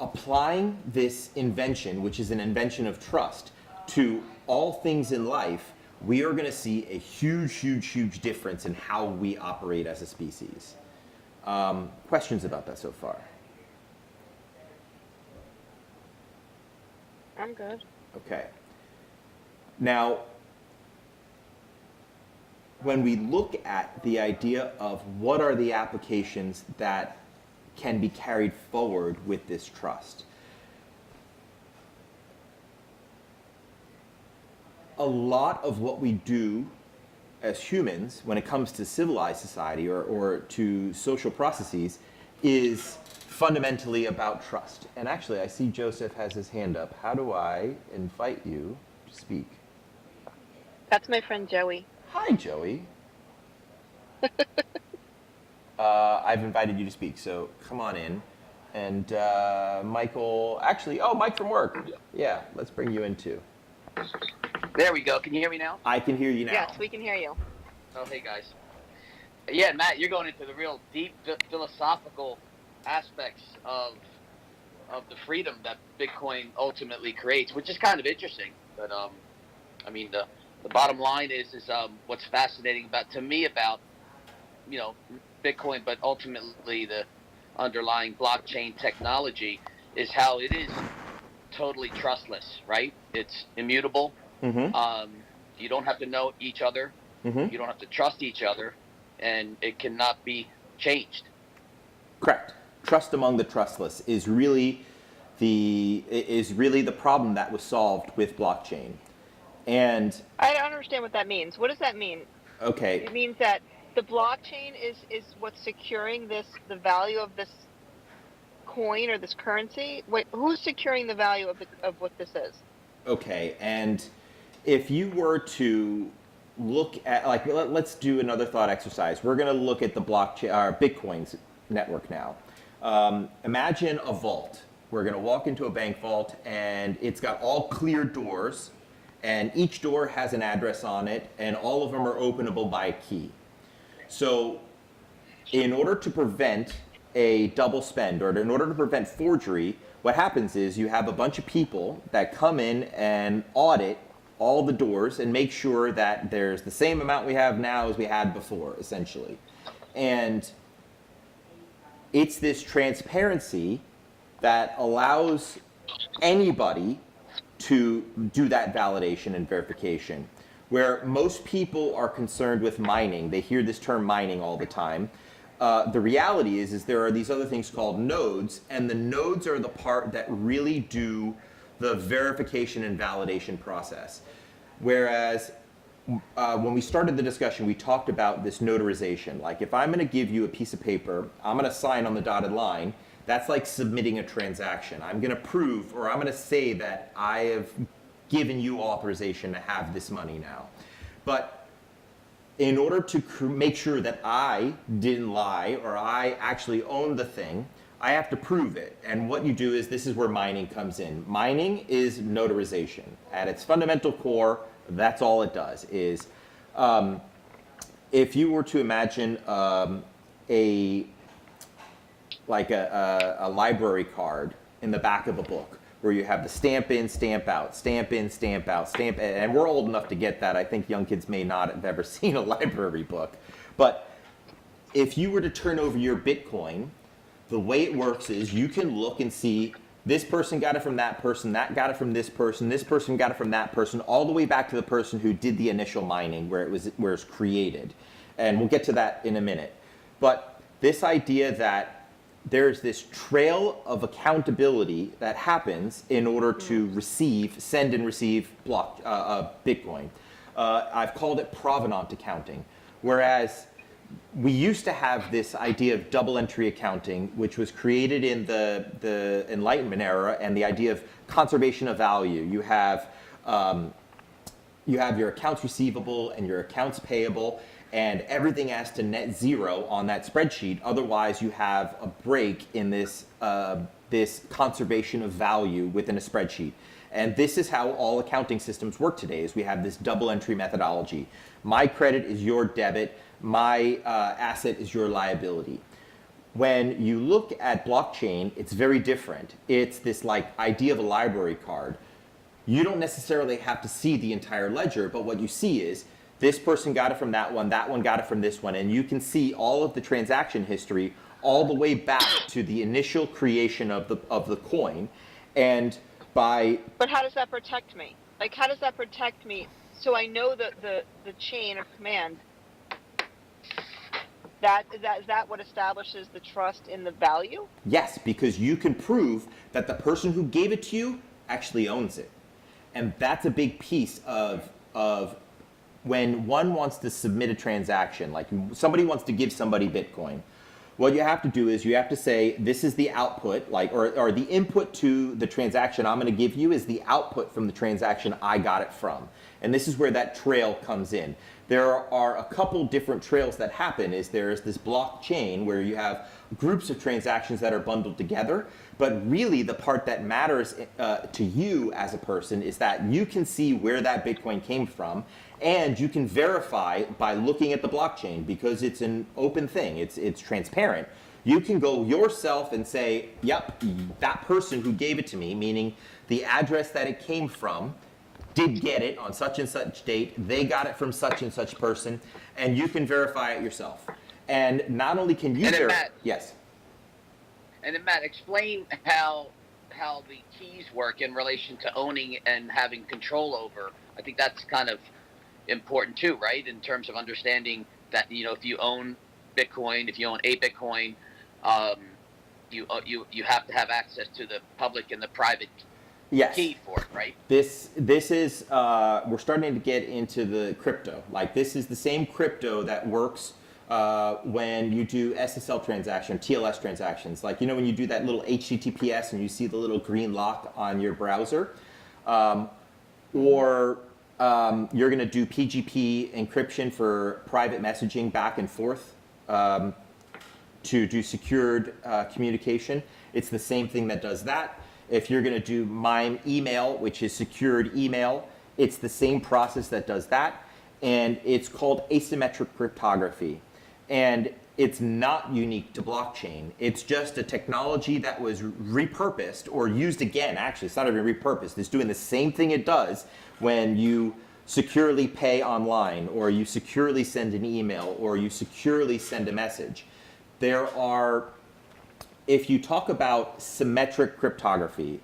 [SPEAKER 1] applying this invention, which is an invention of trust, to all things in life, we are going to see a huge difference in how we operate as a species. Questions about that so far?
[SPEAKER 3] I'm good.
[SPEAKER 1] Okay. Now, when we look at the idea of what are the applications that can be carried forward with this trust, a lot of what we do as humans when it comes to civilized society or to social processes is fundamentally about trust. And actually, I see Joseph has his hand up. How do I invite you to speak?
[SPEAKER 3] That's my friend Joey.
[SPEAKER 1] Hi, Joey. I've invited you to speak, so come on in. And Michael, actually, Mike from work. Yeah, let's bring you in too.
[SPEAKER 4] There we go. Can you hear me now?
[SPEAKER 1] I can hear you now.
[SPEAKER 3] Yes, we can hear you.
[SPEAKER 4] Oh, hey guys. Yeah, Matt, you're going into the real deep philosophical aspects of the freedom that Bitcoin ultimately creates, which is kind of interesting. But I mean, the bottom line is what's fascinating about Bitcoin, but ultimately the underlying blockchain technology is how it is totally trustless, right? It's immutable.
[SPEAKER 1] Mm-hmm.
[SPEAKER 4] You don't have to know each other.
[SPEAKER 1] Mm-hmm.
[SPEAKER 4] You don't have to trust each other, and it cannot be changed.
[SPEAKER 1] Correct. Trust among the trustless is really the problem that was solved with blockchain. And
[SPEAKER 3] I don't understand what that means. What does that mean?
[SPEAKER 1] okay,
[SPEAKER 3] It means that the blockchain is what's securing the value of this coin or this currency. Wait, who's securing the value of what this is?
[SPEAKER 1] okay, and if you were to look at, like, let's do another thought exercise. We're going to look at the blockchain, our Bitcoin's network now. Imagine a vault. We're going to walk into a bank vault, and it's got all clear doors, and each door has an address on it, and all of them are openable by a key. So in order to prevent a double spend, or in order to prevent forgery, what happens is you have a bunch of people that come in and audit all the doors and make sure that there's the same amount we have now as we had before, essentially. And it's this transparency that allows anybody to do that validation and verification. Where most people are concerned with mining, they hear this term mining all the time. The reality is there are these other things called nodes, and the nodes are the part that really do the verification and validation process. Whereas when we started the discussion, we talked about this notarization. Like, if I'm going to give you a piece of paper, I'm going to sign on the dotted line. That's like submitting a transaction. I'm going to prove, or I'm going to say that I have given you authorization to have this money now. But in order to make sure that I didn't lie or I actually own the thing, I have to prove it. And what you do is, this is where mining comes in. Mining is notarization. At its fundamental core, that's all it does. Is if you were to imagine a library card in the back of a book, where you have the stamp in, stamp out, stamp in, stamp out, stamp, and we're old enough to get that. I think young kids may not have ever seen a library book. But if you were to turn over your Bitcoin, the way it works is you can look and see, this person got it from that person, that got it from this person got it from that person, all the way back to the person who did the initial mining, where it's created. And we'll get to that in a minute. But this idea that there's this trail of accountability that happens in order to send and receive Bitcoin. I've called it provenant accounting, whereas we used to have this idea of double entry accounting, which was created in the Enlightenment era, and the idea of conservation of value. You have your accounts receivable and your accounts payable, and everything has to net zero on that spreadsheet. Otherwise, you have a break in this conservation of value within a spreadsheet. And this is how all accounting systems work today, is we have this double entry methodology. My credit is your debit, my asset is your liability. When you look at blockchain, it's very different. It's this idea of a library card. You don't necessarily have to see the entire ledger, but what you see is, this person got it from that one got it from this one, and you can see all of the transaction history all the way back to the initial creation of the coin. And
[SPEAKER 3] But how does that protect me? Like, how does that protect me so I know the chain of command Is that what establishes the trust in the value?
[SPEAKER 1] Yes, because you can prove that the person who gave it to you actually owns it. And that's a big piece of when one wants to submit a transaction, like somebody wants to give somebody Bitcoin. What you have to do is you have to say, this is the output, like, or the input to the transaction I'm going to give you is the output from the transaction I got it from. And this is where that trail comes in. There are a couple different trails that happen. There's this blockchain where you have groups of transactions that are bundled together, but really the part that matters to you as a person is that you can see where that Bitcoin came from, and you can verify by looking at the blockchain because it's an open thing. It's transparent. You can go yourself and say, yep, that person who gave it to me, meaning the address that it came from, did get it on such and such date, they got it from such and such person, and you can verify it yourself. And not only can you verify, yes.
[SPEAKER 4] And then Matt, explain how the keys work in relation to owning and having control over. I think that's kind of important too, right? In terms of understanding that, if you own Bitcoin, if you own a Bitcoin, you have to have access to the public and the private key for it, right?
[SPEAKER 1] This is we're starting to get into the crypto. Like, this is the same crypto that works when you do SSL transaction, TLS transactions. Like, when you do that little HTTPS and you see the little green lock on your browser, or you're going to do PGP encryption for private messaging back and forth to do secured communication. It's the same thing that does that. If you're going to do MIME email, which is secured email, it's the same process that does that. And it's called asymmetric cryptography. And it's not unique to blockchain. It's just a technology that was repurposed or used again. Actually, it's not even repurposed. It's doing the same thing it does when you securely pay online, or you securely send an email, or you securely send a message. If you talk about symmetric cryptography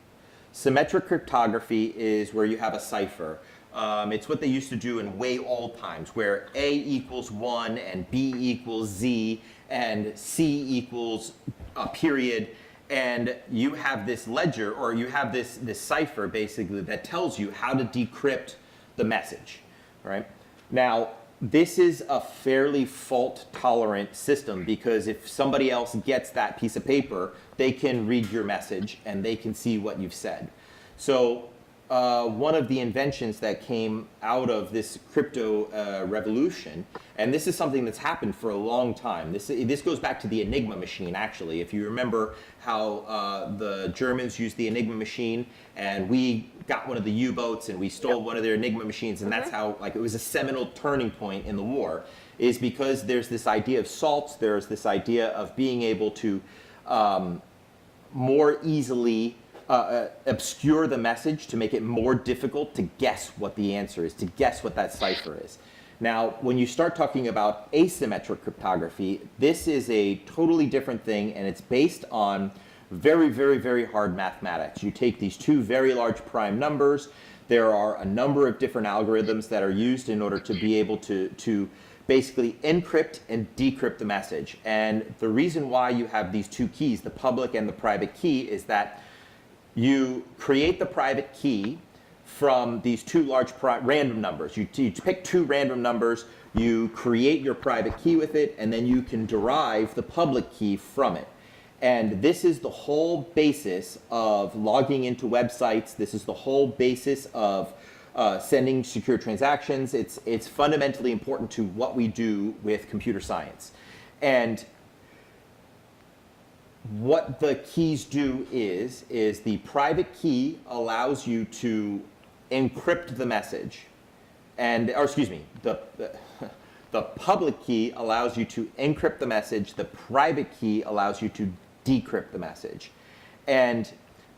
[SPEAKER 1] is where you have a cipher. It's what they used to do in way old times, where A equals 1 and B equals Z and C equals a period. And you have this ledger, or you have this cipher basically that tells you how to decrypt the message, right? Now, this is a fairly fault-tolerant system, because if somebody else gets that piece of paper, they can read your message and they can see what you've said. So one of the inventions that came out of this crypto revolution, and this is something that's happened for a long time. This goes back to the Enigma machine, actually. If you remember how the Germans used the Enigma machine, and we got one of the U-boats and we stole one of their Enigma machines, and that's how, like, it was a seminal turning point in the war, is because there's this idea of salts, there's this idea of being able to more easily obscure the message to make it more difficult to guess what the answer is, to guess what that cipher is. Now, when you start talking about asymmetric cryptography, this is a totally different thing, and it's based on very, very, very hard mathematics. You take these two very large prime numbers. There are a number of different algorithms that are used in order to be able to basically encrypt and decrypt the message. And the reason why you have these two keys, the public and the private key, is that you create the private key from these two large random numbers. You pick two random numbers, you create your private key with it, and then you can derive the public key from it. And this is the whole basis of logging into websites. This is the whole basis of sending secure transactions. It's fundamentally important to what we do with computer science. And what the keys do is the private key allows you to encrypt the message, the public key allows you to encrypt the message. The private key allows you to decrypt the message. And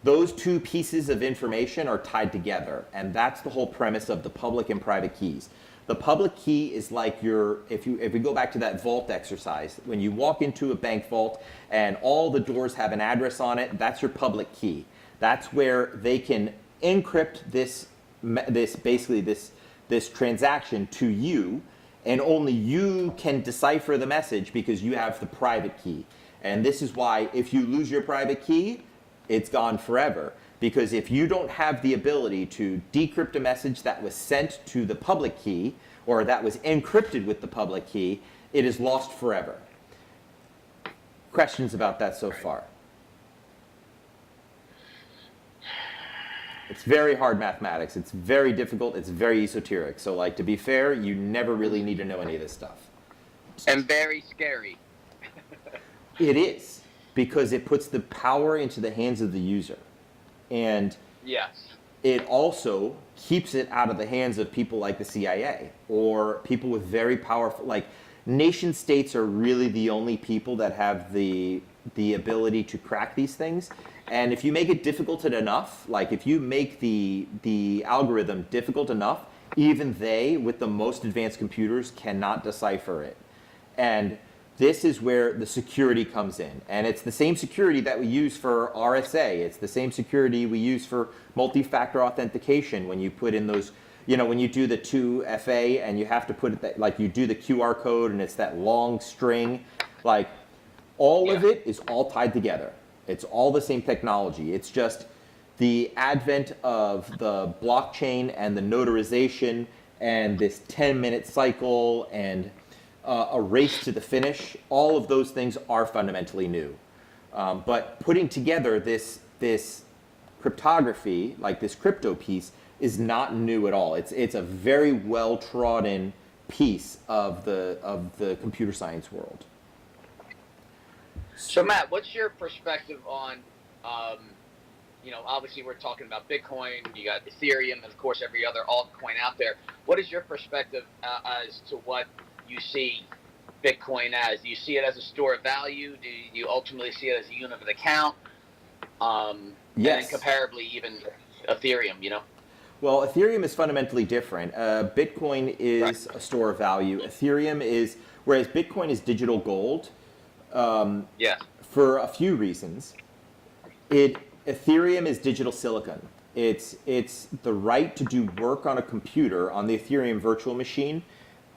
[SPEAKER 1] those two pieces of information are tied together, and that's the whole premise of the public and private keys. The public key is like if we go back to that vault exercise, when you walk into a bank vault and all the doors have an address on it, that's your public key. That's where they can encrypt this transaction to you, and only you can decipher the message because you have the private key. And this is why if you lose your private key, it's gone forever. Because if you don't have the ability to decrypt a message that was sent to the public key, or that was encrypted with the public key, it is lost forever. Questions about that so far? It's very hard mathematics. It's very difficult. It's very esoteric. So, like, to be fair, you never really need to know any of this stuff.
[SPEAKER 4] And very scary.
[SPEAKER 1] It is, because it puts the power into the hands of the user. And
[SPEAKER 4] Yes.
[SPEAKER 1] it also keeps it out of the hands of people like the CIA or people with very powerful, like, nation states are really the only people that have the ability to crack these things. And if you make it difficult enough, like if you make the algorithm difficult enough, even they, with the most advanced computers, cannot decipher it. And this is where the security comes in. And it's the same security that we use for RSA. It's the same security we use for multi-factor authentication when you put in those, you know, when you do the 2FA and you have to put it, that, like you do the QR code and it's that long string, like all of it is all tied together. It's all the same technology. It's just the advent of the blockchain and the notarization and this 10-minute cycle and a race to the finish. All of those things are fundamentally new. But putting together this cryptography, like this crypto piece, is not new at all. It's a very well-trodden piece of the computer science world.
[SPEAKER 4] So Matt, what's your perspective on, you know, obviously we're talking about Bitcoin, you got Ethereum, and of course every other altcoin out there. What is your perspective as to what you see Bitcoin as? Do you see it as a store of value? Do you ultimately see it as a unit of account?
[SPEAKER 1] Yes.
[SPEAKER 4] And comparably even Ethereum, you know?
[SPEAKER 1] Well, Ethereum is fundamentally different. Bitcoin is a store of value. Ethereum is, whereas Bitcoin is digital gold, for a few reasons. Ethereum is digital silicon. It's the right to do work on a computer, on the Ethereum virtual machine,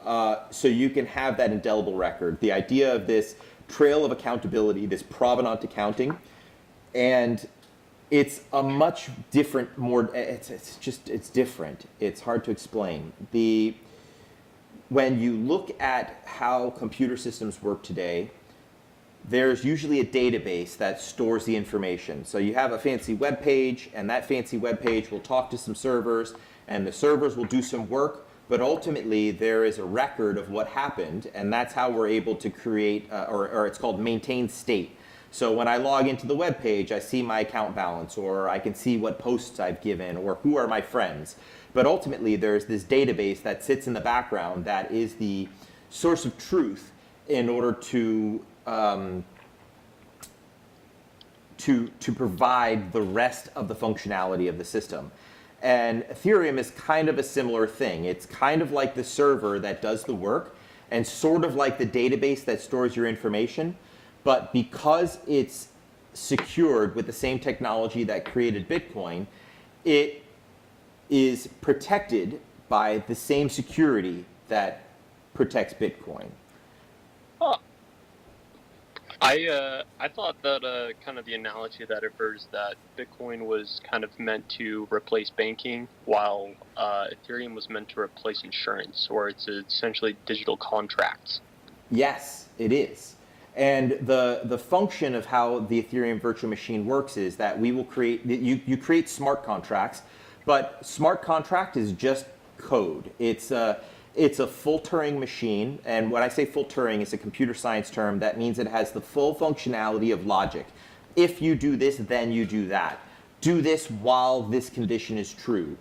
[SPEAKER 1] so you can have that indelible record. The idea of this trail of accountability, this provenance accounting, and it's a much different, it's different. It's hard to explain. When you look at how computer systems work today, there's usually a database that stores the information. So you have a fancy web page, and that fancy web page will talk to some servers, and the servers will do some work, but ultimately there is a record of what happened, and that's how we're able to create, or it's called maintain state. So when I log into the web page, I see my account balance, or I can see what posts I've given, or who are my friends. But ultimately, there's this database that sits in the background that is the source of truth in order to provide the rest of the functionality of the system. And Ethereum is kind of a similar thing. It's kind of like the server that does the work and sort of like the database that stores your information. But because it's secured with the same technology that created Bitcoin, it is protected by the same security that protects Bitcoin.
[SPEAKER 5] I thought that kind of the analogy that occurs that Bitcoin was kind of meant to replace banking, while Ethereum was meant to replace insurance, or it's essentially digital contracts.
[SPEAKER 1] Yes, it is. And the function of how the Ethereum virtual machine works is that we will create, you create smart contracts, but smart contract is just code. It's a full Turing machine, and when I say full Turing, it's a computer science term that means it has the full functionality of logic. If you do this, then you do that. Do this while this condition is true.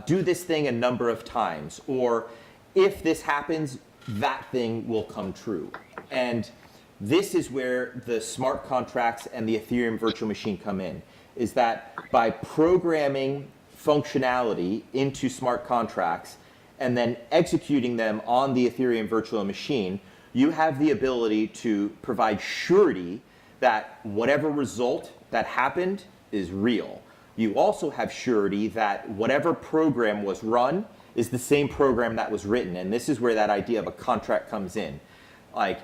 [SPEAKER 1] Do this thing a number of times, or if this happens, that thing will come true. And this is where the smart contracts and the Ethereum virtual machine come in, is that by programming functionality into smart contracts and then executing them on the Ethereum virtual machine, you have the ability to provide surety that whatever result that happened is real. You also have surety that whatever program was run is the same program that was written. And this is where that idea of a contract comes in. Like,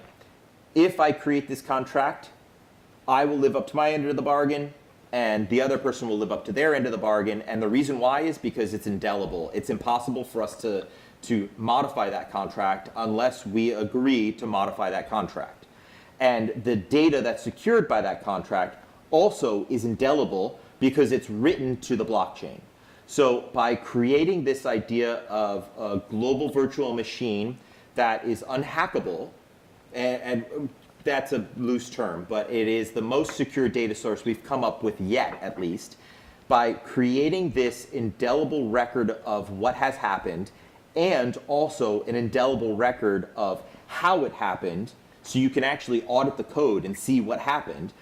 [SPEAKER 1] if I create this contract, I will live up to my end of the bargain, and the other person will live up to their end of the bargain. And the reason why is because it's indelible. It's impossible for us to modify that contract unless we agree to modify that contract. And the data that's secured by that contract also is indelible because it's written to the blockchain. So by creating this idea of a global virtual machine that is unhackable, and that's a loose term, but it is the most secure data source we've come up with yet, at least, by creating this indelible record of what has happened and also an indelible record of how it happened, so you can actually audit the code and see what happened.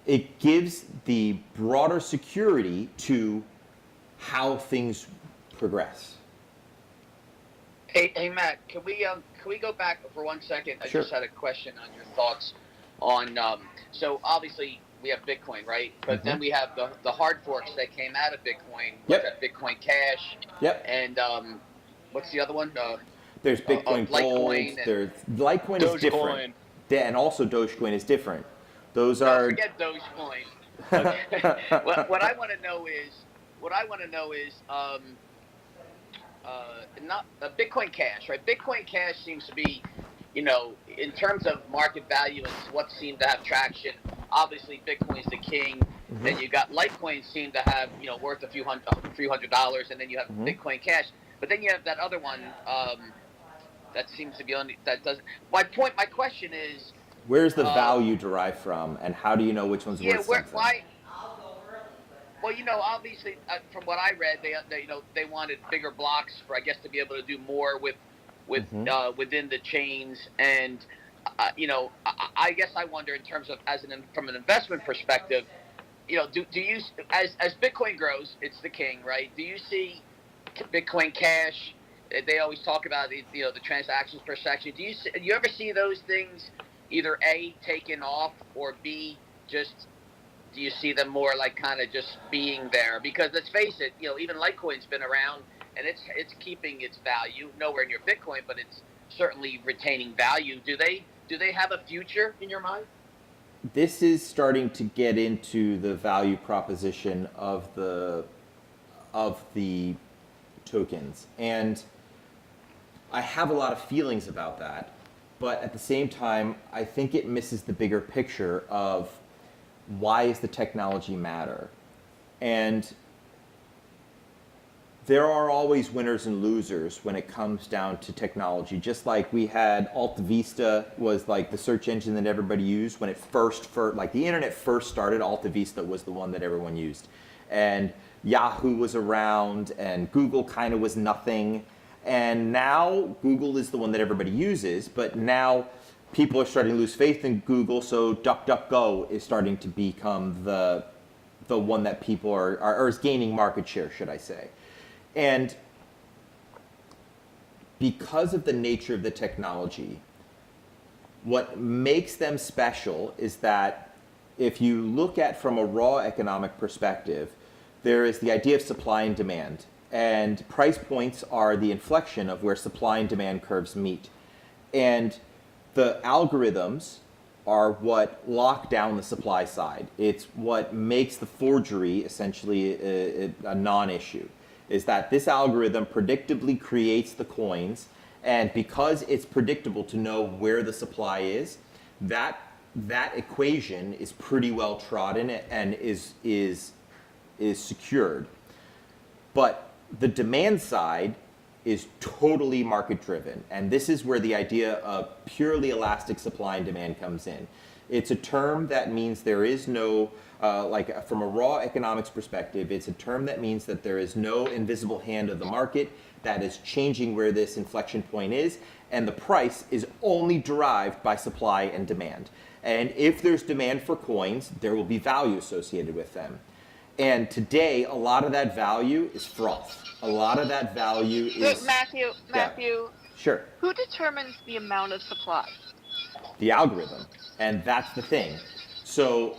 [SPEAKER 1] It gives the broader security to how things progress.
[SPEAKER 4] Hey Matt, can we go back for 1 second? I
[SPEAKER 1] Sure.
[SPEAKER 4] just had a question on your thoughts on so obviously we have Bitcoin, right? But then we have the hard forks that came out of Bitcoin.
[SPEAKER 1] Yep.
[SPEAKER 4] Like Bitcoin Cash.
[SPEAKER 1] Yep.
[SPEAKER 4] And what's the other one?
[SPEAKER 1] There's Bitcoin Gold.
[SPEAKER 4] Litecoin
[SPEAKER 1] There's Litecoin is different, and also Dogecoin is different. Those are.
[SPEAKER 4] Forget Dogecoin. Okay. what I want to know is not Bitcoin Cash, right? Bitcoin Cash seems to be, in terms of market value and what seemed to have traction. Obviously, Bitcoin's the king. Then you got Litecoin seem to have, worth a few $100, and then you have Bitcoin Cash. But then you have that other one that seems to be that doesn't. My question is,
[SPEAKER 1] where's the value derived from, and how do you know which one's worth something?
[SPEAKER 4] Why? Well, obviously, from what I read, they wanted bigger blocks for, I guess, to be able to do more within the chains, and I guess I wonder in terms of from an investment perspective, do you as Bitcoin grows, it's the king, right? Do you see Bitcoin Cash? They always talk about the transactions per section. Do you ever see those things either A, taken off, or B, just? Do you see them more like kind of just being there? Because let's face it, even Litecoin's been around and it's keeping its value, nowhere near Bitcoin, but it's certainly retaining value. Do they have a future in your mind?
[SPEAKER 1] This is starting to get into the value proposition of the tokens, and I have a lot of feelings about that. But at the same time, I think it misses the bigger picture of why does the technology matter? And there are always winners and losers when it comes down to technology. Just like we had Alta Vista was like the search engine that everybody used when it like the internet first started. Alta Vista was the one that everyone used, and Yahoo was around, and Google kind of was nothing. And now Google is the one that everybody uses, but now people are starting to lose faith in Google, so DuckDuckGo is starting to become the one that people are is gaining market share, should I say. And because of the nature of the technology, what makes them special is that if you look at from a raw economic perspective, there is the idea of supply and demand. And price points are the inflection of where supply and demand curves meet. And the algorithms are what lock down the supply side. It's what makes the forgery essentially a non-issue, is that this algorithm predictably creates the coins, and because it's predictable to know where the supply is, that equation is pretty well trodden and is secured. But the demand side is totally market driven, and this is where the idea of purely elastic supply and demand comes in. It's a term that means there is no like from a raw economics perspective, it's a term that means that there is no invisible hand of the market that is changing where this inflection point is, and the price is only derived by supply and demand. And if there's demand for coins, there will be value associated with them. And today, a lot of that value is froth. A lot of that value is...
[SPEAKER 3] Matthew,
[SPEAKER 1] Sure.
[SPEAKER 3] who determines the amount of supply?
[SPEAKER 1] The algorithm. And that's the thing. So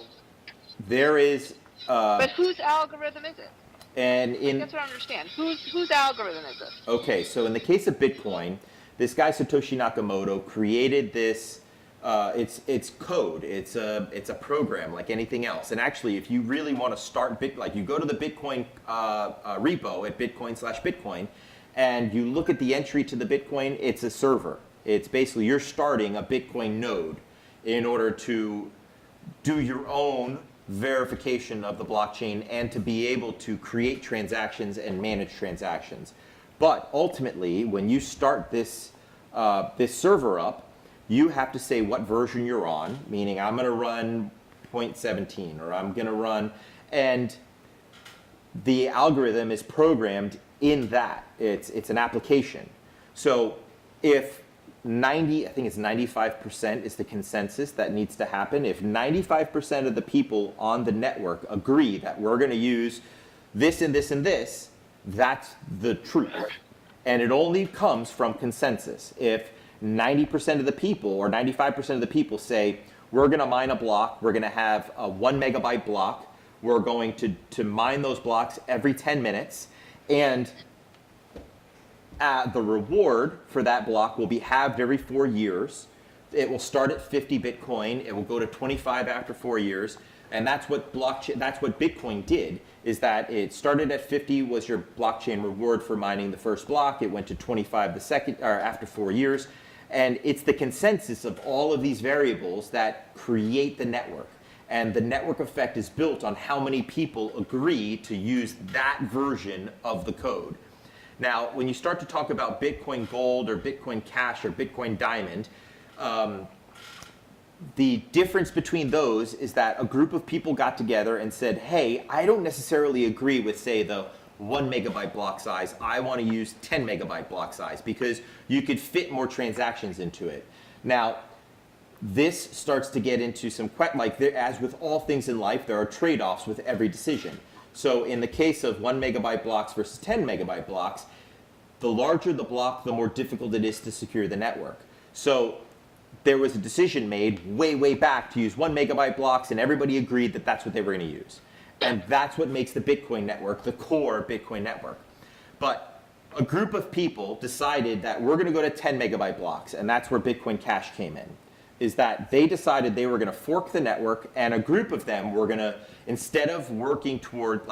[SPEAKER 1] there is...
[SPEAKER 3] But whose algorithm is it?
[SPEAKER 1] And
[SPEAKER 3] That's what I understand. Whose algorithm is this?
[SPEAKER 1] okay, so in the case of Bitcoin, this guy Satoshi Nakamoto created this. It's code. It's a program like anything else. And actually, if you really want to start like you go to the Bitcoin repo at Bitcoin/Bitcoin, and you look at the entry to the Bitcoin, it's a server. It's basically you're starting a Bitcoin node in order to do your own verification of the blockchain and to be able to create transactions and manage transactions. But ultimately, when you start this server up, you have to say what version you're on, meaning I'm going to run 0.17 or I'm going to run, and the algorithm is programmed in that. It's an application. So if I think it's 95% is the consensus that needs to happen. If 95% of the people on the network agree that we're going to use this and this and this, that's the truth. And it only comes from consensus. If 90% of the people or 95% of the people say, we're going to mine a block, we're going to have a 1 megabyte block, we're going to mine those blocks every 10 minutes, and the reward for that block will be halved every 4 years. It will start at 50 Bitcoin. It will go to 25 after 4 years. And that's what Bitcoin did, is that it started at 50 was your blockchain reward for mining the first block. It went to 25 after 4 years. And it's the consensus of all of these variables that create the network. And the network effect is built on how many people agree to use that version of the code. Now, when you start to talk about Bitcoin Gold or Bitcoin Cash or Bitcoin Diamond, the difference between those is that a group of people got together and said, hey, I don't necessarily agree with, say, the 1 megabyte block size. I want to use 10 megabyte block size because you could fit more transactions into it. Now, this starts to get into some, as with all things in life, there are trade-offs with every decision. So in the case of 1 megabyte blocks versus 10 megabyte blocks, the larger the block, the more difficult it is to secure the network. So there was a decision made way, way back to use 1 megabyte blocks, and everybody agreed that that's what they were going to use. And that's what makes the Bitcoin network the core Bitcoin network. But a group of people decided that we're going to go to 10 megabyte blocks, and that's where Bitcoin Cash came in. Is that they decided they were going to fork the network, and a group of them were going to, instead of working towards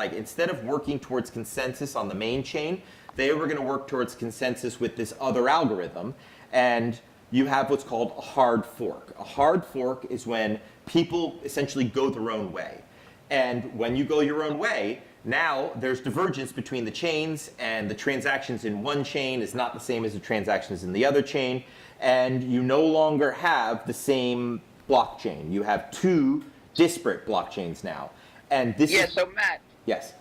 [SPEAKER 1] consensus on the main chain, they were going to work towards consensus with this other algorithm. And you have what's called a hard fork. A hard fork is when people essentially go their own way. And when you go your own way, now there's divergence between the chains, and the transactions in one chain is not the same as the transactions in the other chain. And you no longer have the same blockchain. You have two disparate blockchains now. And this is...
[SPEAKER 4] So Matt.
[SPEAKER 1] Yes.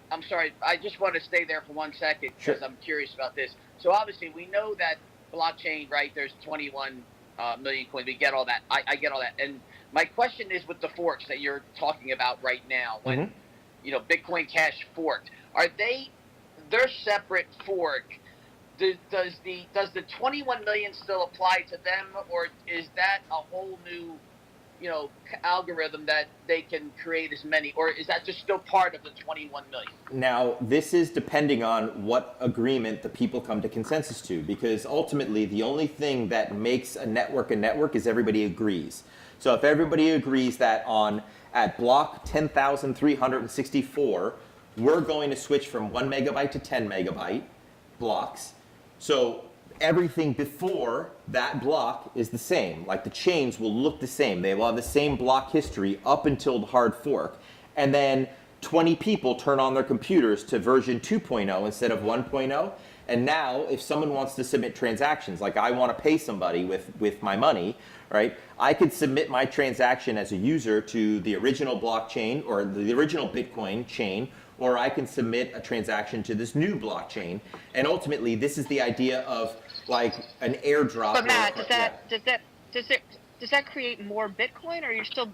[SPEAKER 4] I'm sorry. I just want to stay there for 1 second because
[SPEAKER 1] Sure.
[SPEAKER 4] I'm curious about this. So obviously we know that blockchain, right? There's 21 million coins. We get all that. I get all that. And my question is with the forks that you're talking about right now, when Bitcoin Cash forked, are they're separate fork? Does the 21 million still apply to them, or is that a whole new, algorithm that they can create as many, or is that just still part of the 21 million?
[SPEAKER 1] Now, this is depending on what agreement the people come to consensus to, because ultimately the only thing that makes a network is everybody agrees. So if everybody agrees that at block 10,364, we're going to switch from 1 megabyte to 10 megabyte blocks. So everything before that block is the same. Like the chains will look the same. They will have the same block history up until the hard fork. And then 20 people turn on their computers to version 2.0 instead of 1.0. And now if someone wants to submit transactions, like I want to pay somebody with my money, right? I could submit my transaction as a user to the original blockchain or the original Bitcoin chain, or I can submit a transaction to this new blockchain. And ultimately, this is the idea of like an airdrop.
[SPEAKER 3] But Matt, does that create more Bitcoin, or you still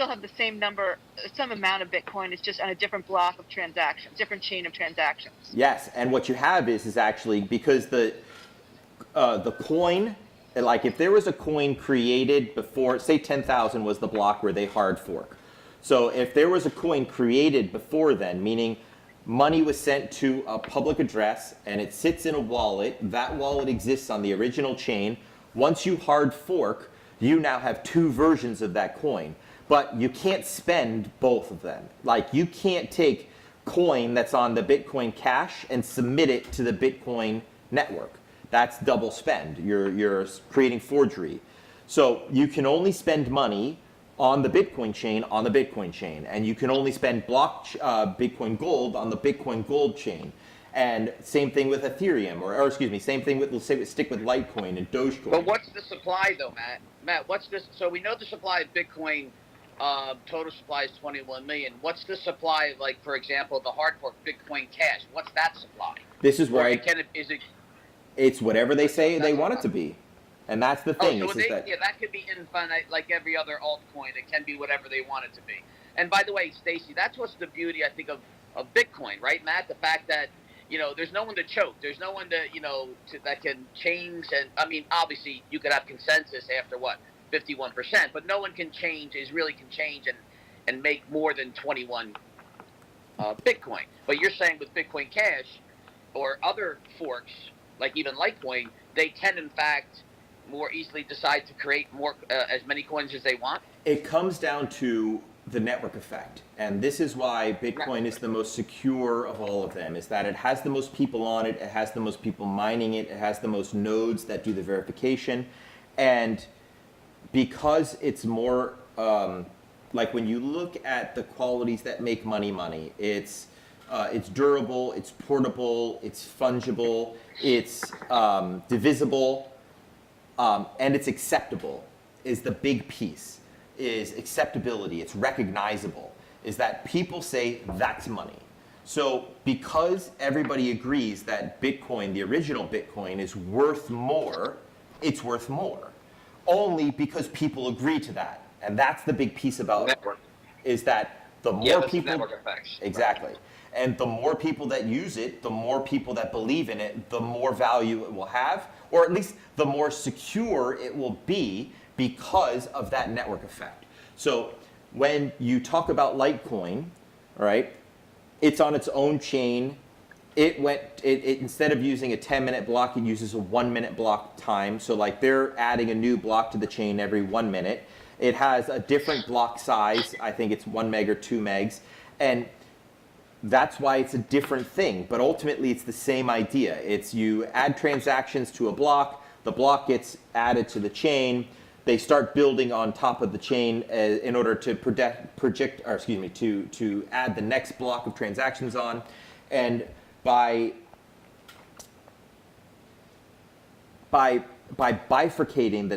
[SPEAKER 3] have the same amount of Bitcoin? It's just on a different block of transactions, different chain of transactions.
[SPEAKER 1] Yes, and what you have is actually because the coin, like if there was a coin created before, say 10,000 was the block where they hard fork. So if there was a coin created before then, meaning money was sent to a public address and it sits in a wallet. That wallet exists on the original chain. Once you hard fork, you now have two versions of that coin, but you can't spend both of them. Like, you can't take coin that's on the Bitcoin Cash and submit it to the Bitcoin network. That's double spend. You're creating forgery. So you can only spend money on the Bitcoin chain, and you can only spend Bitcoin Gold on the Bitcoin Gold chain. And same thing with Ethereum, or excuse me, same thing with, let's say, stick with Litecoin and Dogecoin.
[SPEAKER 4] But what's the supply though, Matt? Matt, what's this? So we know the supply of Bitcoin, total supply is 21 million. What's the supply, like, for example, the hard fork Bitcoin Cash? What's that supply?
[SPEAKER 1] This is where
[SPEAKER 4] it's
[SPEAKER 1] whatever they say they want it to be. And that's the thing.
[SPEAKER 4] Yeah, that could be infinite, like every other altcoin. It can be whatever they want it to be. And by the way, Stacy, that's what's the beauty, I think, of Bitcoin, right, Matt? The fact that, there's no one to choke. There's no one that can change. And I mean, obviously, you could have consensus after 51%, but no one can change and make more than 21 Bitcoin. But you're saying with Bitcoin Cash or other forks, like even Litecoin, they can, in fact, more easily decide to create more as many coins as they want?
[SPEAKER 1] It comes down to the network effect. And this is why Bitcoin is the most secure of all of them, is that it has the most people on it, it has the most people mining it, it has the most nodes that do the verification. And because it's more, like when you look at the qualities that make money, it's durable, it's portable, it's fungible, it's divisible, and it's acceptable is the big piece, is acceptability, it's recognizable, is that people say that's money. So because everybody agrees that Bitcoin, the original Bitcoin, is worth more, it's worth more. Only because people agree to that. And that's the big piece about
[SPEAKER 4] network.
[SPEAKER 1] Is that the more people...
[SPEAKER 4] network effects.
[SPEAKER 1] Exactly. And the more people that use it, the more people that believe in it, the more value it will have, or at least the more secure it will be because of that network effect. So when you talk about Litecoin, right, it's on its own chain. It instead of using a 10-minute block, it uses a 1-minute block time. So like they're adding a new block to the chain every 1 minute. It has a different block size. I think it's 1 meg or 2 megs. And that's why it's a different thing. But ultimately, it's the same idea. It's you add transactions to a block. The block gets added to the chain. They start building on top of the chain in order to to add the next block of transactions on. And by bifurcating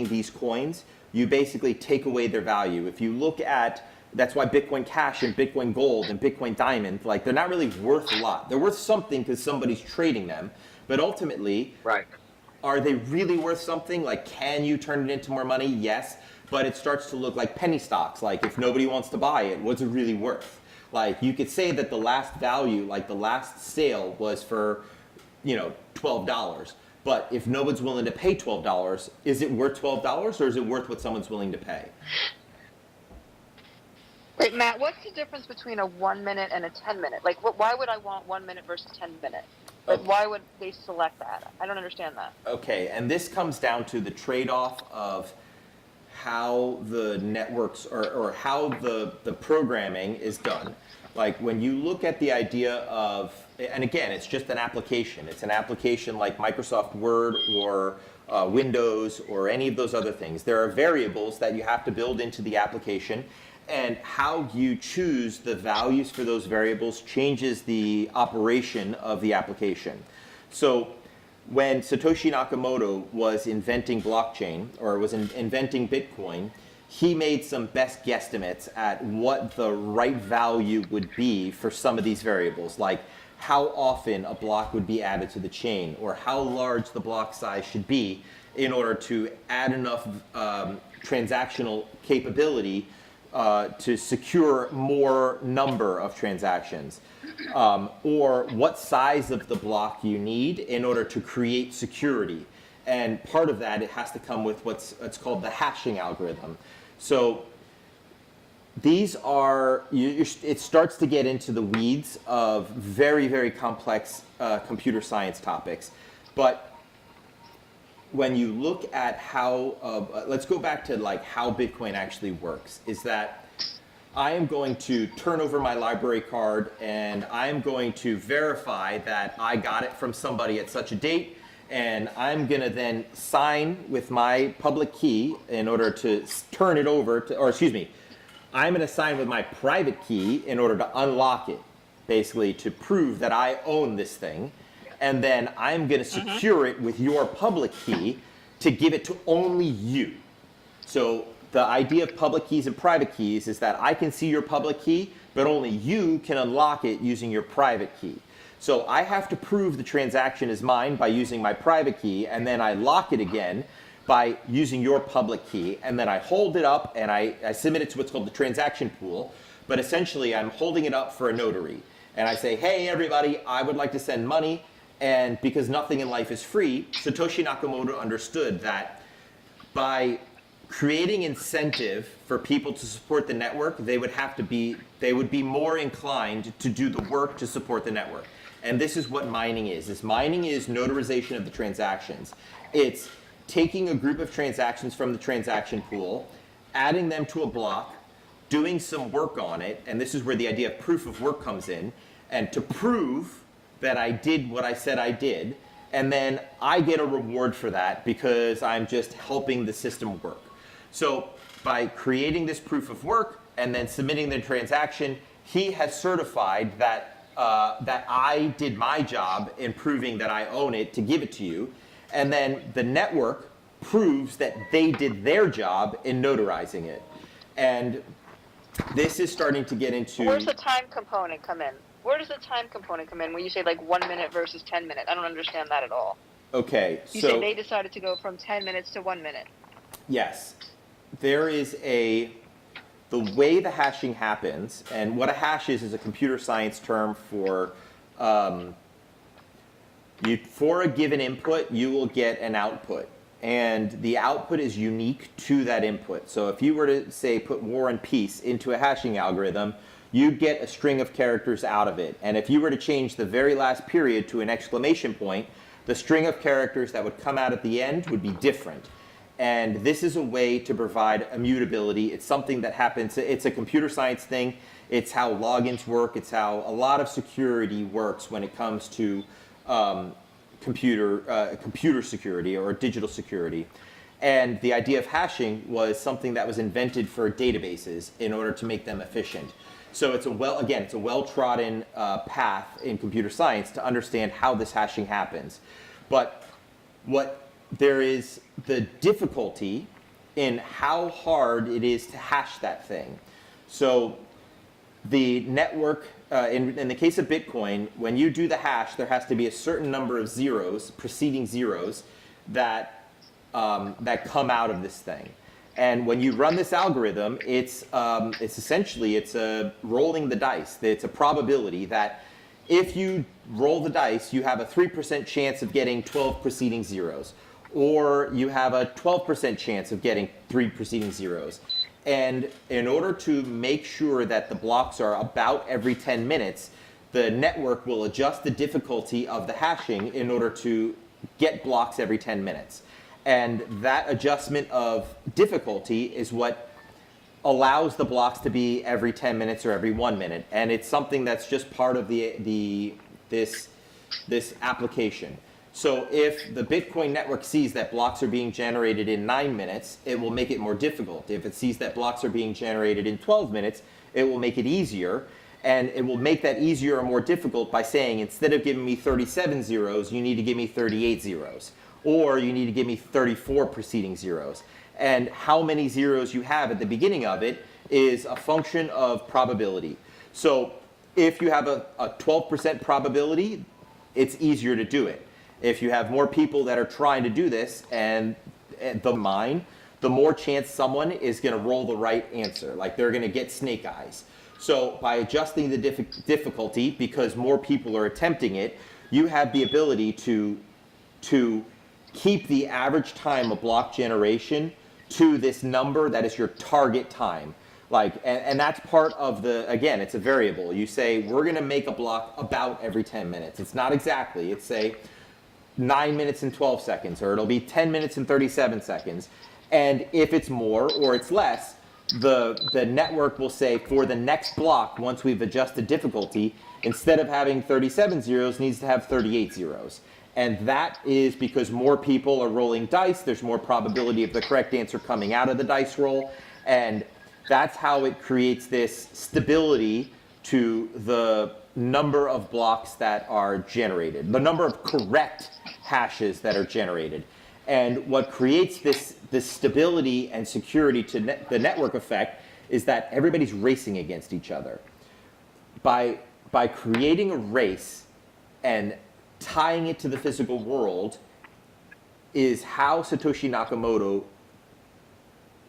[SPEAKER 1] these coins, you basically take away their value. If you look at, that's why Bitcoin Cash and Bitcoin Gold and Bitcoin Diamond, like, they're not really worth a lot. They're worth something because somebody's trading them, but ultimately,
[SPEAKER 4] right,
[SPEAKER 1] are they really worth something? Like, can you turn it into more money? Yes, but it starts to look like penny stocks. Like, if nobody wants to buy it, what's it really worth? Like, you could say that the last value, like the last sale was for, $12. But if nobody's willing to pay $12, is it worth $12 or is it worth what someone's willing to pay?
[SPEAKER 3] Wait, Matt, what's the difference between a 1 minute and a 10-minute? Like, why would I want 1 minute versus 10 minutes? Like, why would they select that? I don't understand that.
[SPEAKER 1] Okay, and this comes down to the trade-off of how the networks or how the programming is done. Like, when you look at the idea of, and again, it's just an application. It's an application like Microsoft Word or Windows or any of those other things. There are variables that you have to build into the application, and how you choose the values for those variables changes the operation of the application. So when Satoshi Nakamoto was inventing blockchain, or was inventing Bitcoin, he made some best guesstimates at what the right value would be for some of these variables, like how often a block would be added to the chain, or how large the block size should be in order to add enough transactional capability to secure more number of transactions, or what size of the block you need in order to create security. And part of that, it has to come with what's called the hashing algorithm. So these are, it starts to get into the weeds of very, very complex computer science topics. But when you look at how, let's go back to like how Bitcoin actually works, is that I am going to turn over my library card and I'm going to verify that I got it from somebody at such a date, and I'm going to then sign with my public key in order to turn it over to, or excuse me, I'm going to sign with my private key in order to unlock it, basically to prove that I own this thing. And then I'm going to secure it with your public key to give it to only you. So the idea of public keys and private keys is that I can see your public key, but only you can unlock it using your private key. So I have to prove the transaction is mine by using my private key, and then I lock it again by using your public key, and then I hold it up and I submit it to what's called the transaction pool. But essentially I'm holding it up for a notary. And I say, hey everybody, I would like to send money. And because nothing in life is free, Satoshi Nakamoto understood that by creating incentive for people to support the network, they would be more inclined to do the work to support the network. And this is what mining is. Mining is notarization of the transactions. It's taking a group of transactions from the transaction pool, adding them to a block, doing some work on it, and this is where the idea of proof of work comes in, and to prove that I did what I said I did, and then I get a reward for that because I'm just helping the system work. So by creating this proof of work and then submitting the transaction, he has certified that that I did my job in proving that I own it to give it to you, and then the network proves that they did their job in notarizing it. And this is starting to get into...
[SPEAKER 3] Where's the time component come in? Where does the time component come in when you say like 1 minute versus 10 minutes? I don't understand that at all.
[SPEAKER 1] Okay,
[SPEAKER 3] You say they decided to go from 10 minutes to 1 minute. Yes.
[SPEAKER 1] There is the way the hashing happens, and what a hash is a computer science term for, for a given input, you will get an output. And the output is unique to that input. So if you were to, say, put War and Peace into a hashing algorithm, you'd get a string of characters out of it. And if you were to change the very last period to an exclamation point, the string of characters that would come out at the end would be different. And this is a way to provide immutability. It's something that happens. It's a computer science thing. It's how logins work. It's how a lot of security works when it comes to computer security or digital security. And the idea of hashing was something that was invented for databases in order to make them efficient. So it's a well-trodden path in computer science to understand how this hashing happens. But there is the difficulty in how hard it is to hash that thing. So the network, in the case of Bitcoin, when you do the hash, there has to be a certain number of zeros, preceding zeros, that come out of this thing. And when you run this algorithm, it's essentially rolling the dice. It's a probability that if you roll the dice, you have a 3% chance of getting 12 preceding zeros, or you have a 12% chance of getting 3 preceding zeros. And in order to make sure that the blocks are about every 10 minutes, the network will adjust the difficulty of the hashing in order to get blocks every 10 minutes. And that adjustment of difficulty is what allows the blocks to be every 10 minutes or every 1 minute. And it's something that's just part of this application. So if the Bitcoin network sees that blocks are being generated in 9 minutes, it will make it more difficult. If it sees that blocks are being generated in 12 minutes, it will make it easier. And it will make that easier or more difficult by saying, instead of giving me 37 zeros, you need to give me 38 zeros. Or you need to give me 34 preceding zeros. And how many zeros you have at the beginning of it is a function of probability. So if you have a 12% probability, it's easier to do it. If you have more people that are trying to do this and the more chance someone is going to roll the right answer. Like they're going to get snake eyes. So by adjusting the difficulty, because more people are attempting it, you have the ability to keep the average time of block generation to this number that is your target time. And that's part of again, it's a variable. You say, we're going to make a block about every 10 minutes. It's not exactly. It's say 9 minutes and 12 seconds, or it'll be 10 minutes and 37 seconds. And if it's more or it's less, the network will say, for the next block, once we've adjusted difficulty, instead of having 37 zeros, needs to have 38 zeros. And that is because more people are rolling dice. There's more probability of the correct answer coming out of the dice roll. And that's how it creates this stability to the number of blocks that are generated, the number of correct hashes that are generated. And what creates this stability and security to the network effect is that everybody's racing against each other. By creating a race and tying it to the physical world is how Satoshi Nakamoto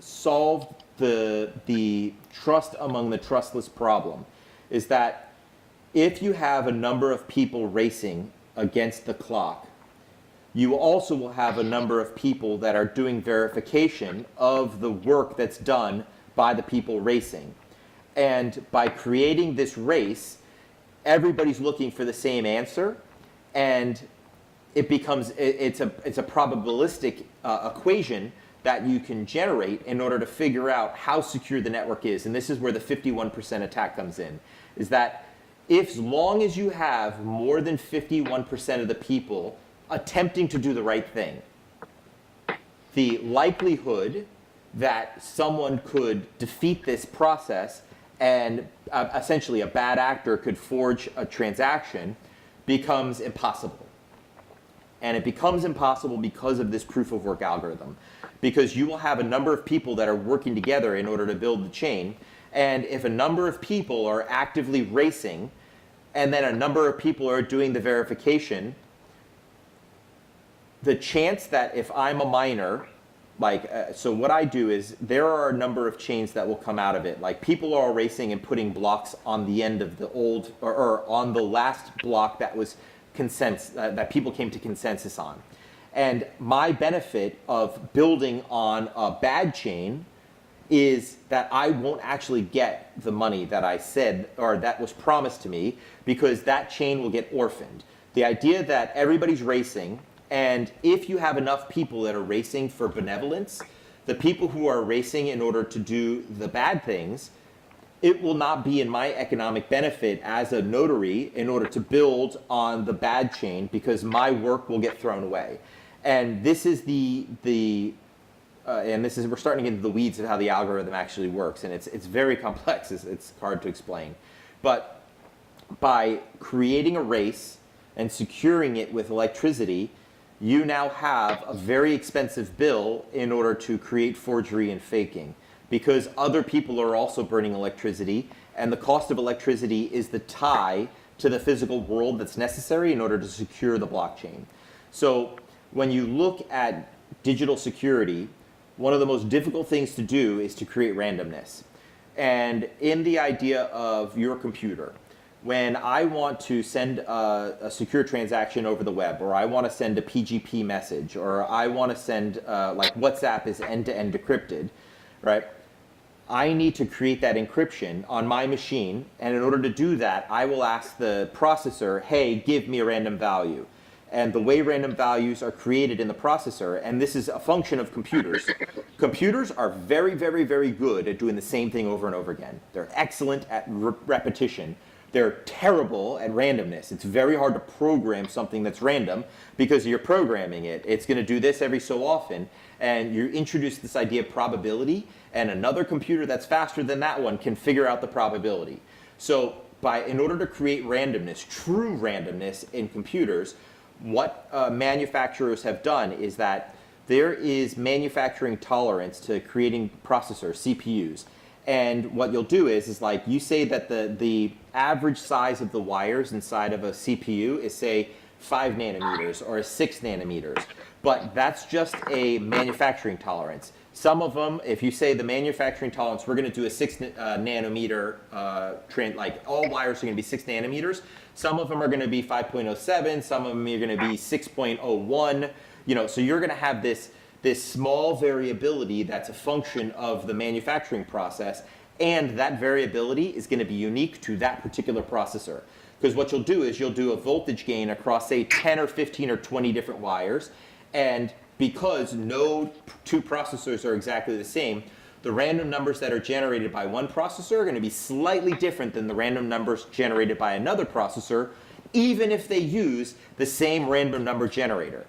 [SPEAKER 1] solved the trust among the trustless problem. Is that if you have a number of people racing against the clock, you also will have a number of people that are doing verification of the work that's done by the people racing. And by creating this race, everybody's looking for the same answer, and it becomes it's a probabilistic equation that you can generate in order to figure out how secure the network is. And this is where the 51% attack comes in, is that as long as you have more than 51% of the people attempting to do the right thing, the likelihood that someone could defeat this process and essentially a bad actor could forge a transaction becomes impossible. And it becomes impossible because of this proof of work algorithm. Because you will have a number of people that are working together in order to build the chain. And if a number of people are actively racing, and then a number of people are doing the verification, the chance that if I'm a miner, so what I do is there are a number of chains that will come out of it. Like people are racing and putting blocks on the end of the old, or on the last block that was that people came to consensus on. And my benefit of building on a bad chain is that I won't actually get the money that I said, or that was promised to me, because that chain will get orphaned. The idea that everybody's racing, and if you have enough people that are racing for benevolence, the people who are racing in order to do the bad things, it will not be in my economic benefit as a notary in order to build on the bad chain, because my work will get thrown away. And this is we're starting to get into the weeds of how the algorithm actually works, and it's very complex. It's hard to explain. But by creating a race and securing it with electricity, you now have a very expensive bill in order to create forgery and faking, because other people are also burning electricity, and the cost of electricity is the tie to the physical world that's necessary in order to secure the blockchain. So when you look at digital security, one of the most difficult things to do is to create randomness. And in the idea of your computer, when I want to send a secure transaction over the web, or I want to send a PGP message, or I want to send, like WhatsApp is end-to-end decrypted, right? I need to create that encryption on my machine, and in order to do that, I will ask the processor, hey, give me a random value. And the way random values are created in the processor, and this is a function of computers. Computers are very, very, very good at doing the same thing over and over again. They're excellent at repetition. They're terrible at randomness. It's very hard to program something that's random because you're programming it. It's going to do this every so often, and you introduce this idea of probability, and another computer that's faster than that one can figure out the probability. So in order to create randomness, true randomness in computers, what manufacturers have done is that there is manufacturing tolerance to creating processors, CPUs. And what you'll do is like you say that the average size of the wires inside of a CPU is, say, 5 nanometers or 6 nanometers. But that's just a manufacturing tolerance. Some of them, if you say the manufacturing tolerance, we're going to do a 6 nanometer trend, like all wires are going to be 6 nanometers. Some of them are going to be 5.07. Some of them are going to be 6.01. So you're going to have this small variability that's a function of the manufacturing process. and that variability is going to be unique to that particular processor. Because what you'll do is you'll do a voltage gain across, say, 10 or 15 or 20 different wires, and because no two processors are exactly the same, the random numbers that are generated by one processor are going to be slightly different than the random numbers generated by another processor, even if they use the same random number generator.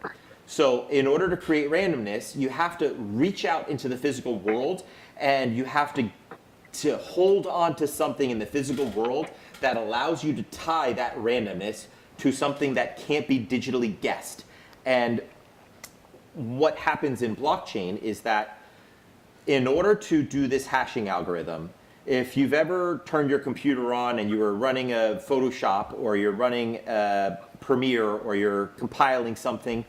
[SPEAKER 1] So in order to create randomness, you have to reach out into the physical world, and you have to hold on to something in the physical world that allows you to tie that randomness to something that can't be digitally guessed. And what happens in blockchain is that in order to do this hashing algorithm, if you've ever turned your computer on and you were running a Photoshop, or you're running a Premiere, or you're compiling something,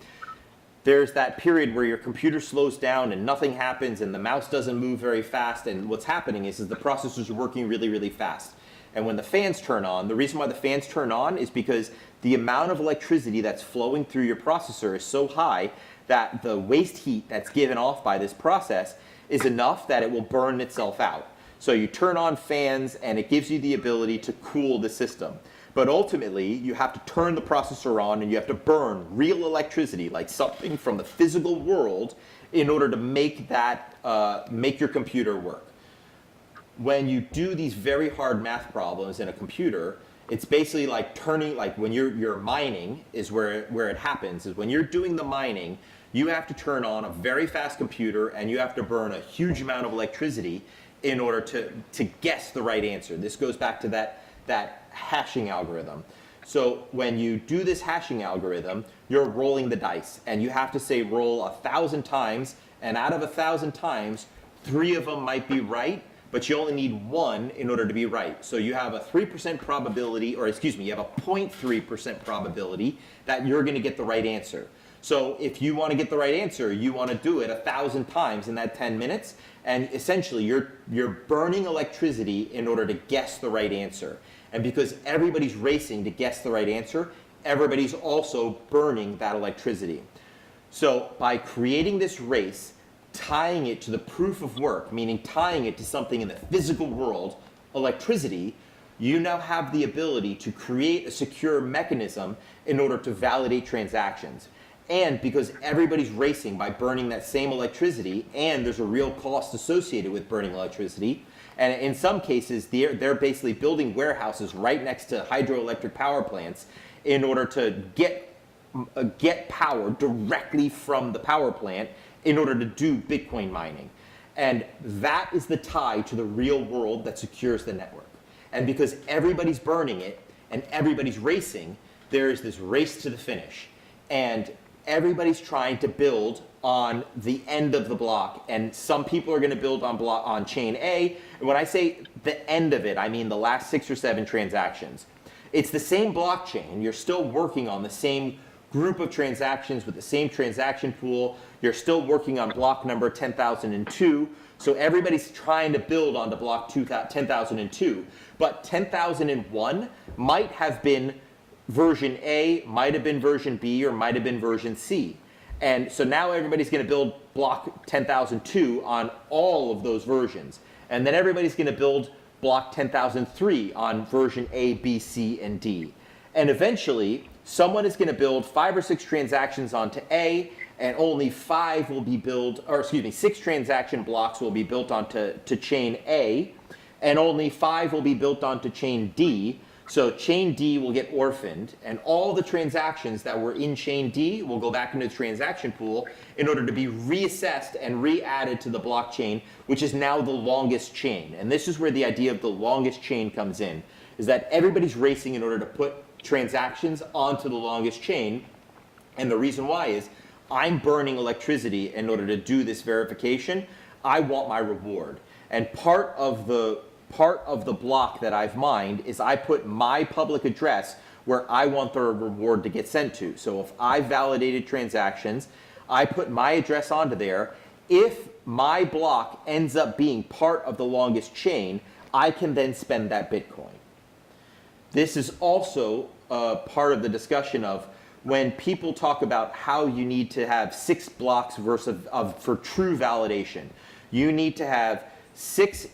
[SPEAKER 1] there's that period where your computer slows down and nothing happens and the mouse doesn't move very fast, and what's happening is the processors are working really, really fast. And when the fans turn on, the reason why the fans turn on is because the amount of electricity that's flowing through your processor is so high that the waste heat that's given off by this process is enough that it will burn itself out. So you turn on fans and it gives you the ability to cool the system. But ultimately, you have to turn the processor on and you have to burn real electricity, like something from the physical world, in order to make that, make your computer work. When you do these very hard math problems in a computer, it's basically like turning, like when you're mining is where it happens, is when you're doing the mining, you have to turn on a very fast computer and you have to burn a huge amount of electricity in order to guess the right answer. This goes back to that hashing algorithm. So when you do this hashing algorithm, you're rolling the dice, and you have to say roll 1,000 times, and out of 1,000 times, 3 of them might be right, but you only need 1 in order to be right. So you have a 3% probability, or excuse me, you have a 0.3% probability that you're going to get the right answer. So if you want to get the right answer, you want to do it 1,000 times in that 10 minutes, and essentially you're burning electricity in order to guess the right answer. And because everybody's racing to guess the right answer, everybody's also burning that electricity. So by creating this race, tying it to the proof of work, meaning tying it to something in the physical world, electricity, you now have the ability to create a secure mechanism in order to validate transactions. And because everybody's racing by burning that same electricity, and there's a real cost associated with burning electricity, and in some cases, they're basically building warehouses right next to hydroelectric power plants in order to get power directly from the power plant in order to do Bitcoin mining. And that is the tie to the real world that secures the network. And because everybody's burning it and everybody's racing, there is this race to the finish. And everybody's trying to build on the end of the block, and some people are going to build on chain A. And when I say the end of it, I mean the last 6 or 7 transactions. It's the same blockchain. You're still working on the same group of transactions with the same transaction pool. You're still working on block number 10,002. So everybody's trying to build onto block 10,002. But 10,001 might have been version A, might have been version B, or might have been version C. And so now everybody's going to build block 10,002 on all of those versions. And then everybody's going to build block 10,003 on version A, B, C, and D. And eventually, someone is going to build 5 or 6 transactions onto A, and only 5 will be built, or excuse me, 6 transaction blocks will be built onto chain A, and only 5 will be built onto chain D. So chain D will get orphaned, and all the transactions that were in chain D will go back into the transaction pool in order to be reassessed and re-added to the blockchain, which is now the longest chain. And this is where the idea of the longest chain comes in, is that everybody's racing in order to put transactions onto the longest chain. And the reason why is I'm burning electricity in order to do this verification. I want my reward. And part of the block that I've mined is I put my public address where I want the reward to get sent to. So if I validated transactions, I put my address onto there. If my block ends up being part of the longest chain, I can then spend that Bitcoin. This is also part of the discussion of when people talk about how you need to have 6 blocks for true validation. You need to have 6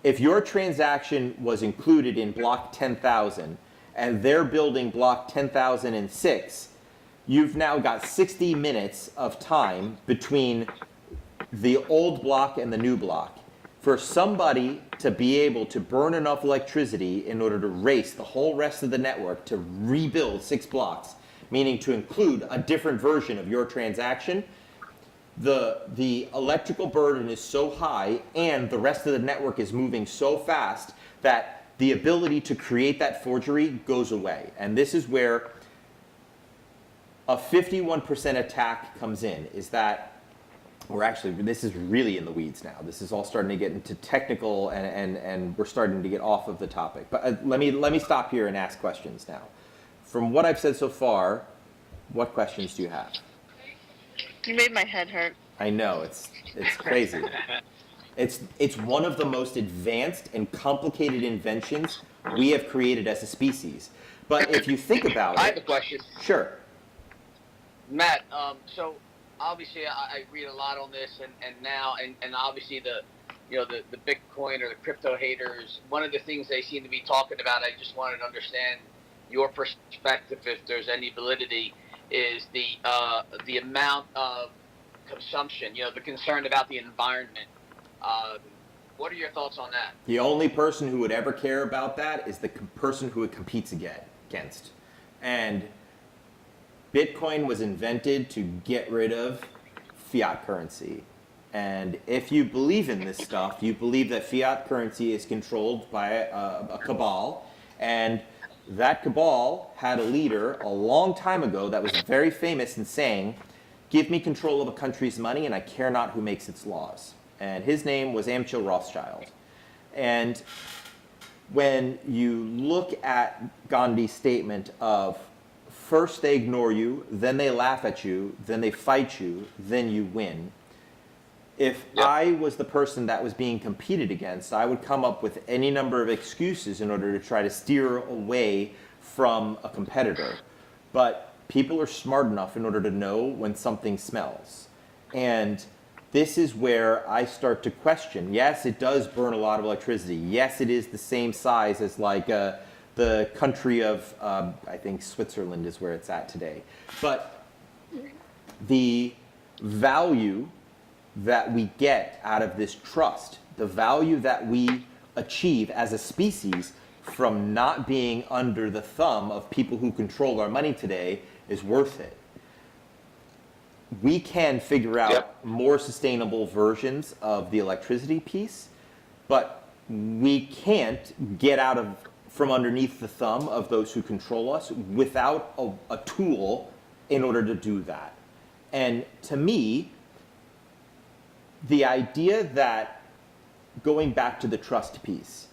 [SPEAKER 1] if your transaction was included in block 10,000 and they're building block 10,006, you've now got 60 minutes of time between the old block and the new block for somebody to be able to burn enough electricity in order to race the whole rest of the network to rebuild 6 blocks, meaning to include a different version of your transaction. The electrical burden is so high and the rest of the network is moving so fast that the ability to create that forgery goes away. And this is where a 51% attack comes in, is that this is really in the weeds now. This is all starting to get into technical and we're starting to get off of the topic. But let me stop here and ask questions now. From what I've said so far, what questions do you have?
[SPEAKER 3] You made my head hurt.
[SPEAKER 1] I know, it's crazy. It's one of the most advanced and complicated inventions we have created as a species. But if you think about it...
[SPEAKER 4] I have a question.
[SPEAKER 1] Sure.
[SPEAKER 4] Matt, so obviously I read a lot on this and obviously the Bitcoin or the crypto haters, one of the things they seem to be talking about, I just wanted to understand your perspective if there's any validity, is the amount of consumption, the concern about the environment. What are your thoughts on that?
[SPEAKER 1] The only person who would ever care about that is the person who it competes against. And Bitcoin was invented to get rid of fiat currency. And if you believe in this stuff, you believe that fiat currency is controlled by a cabal, and that cabal had a leader a long time ago that was very famous in saying, "Give me control of a country's money and I care not who makes its laws." And his name was Amschel Rothschild. And when you look at Gandhi's statement of first they ignore you, then they laugh at you, then they fight you, then you win. If I was the person that was being competed against, I would come up with any number of excuses in order to try to steer away from a competitor. But people are smart enough in order to know when something smells. And this is where I start to question. Yes, it does burn a lot of electricity. Yes, it is the same size as like the country of, I think Switzerland is where it's at today. But the value that we get out of this trust, the value that we achieve as a species from not being under the thumb of people who control our money today is worth it. We can figure out more sustainable versions of the electricity piece, but we can't get out from underneath the thumb of those who control us without a tool in order to do that. And to me, the idea that, going back to the trust piece,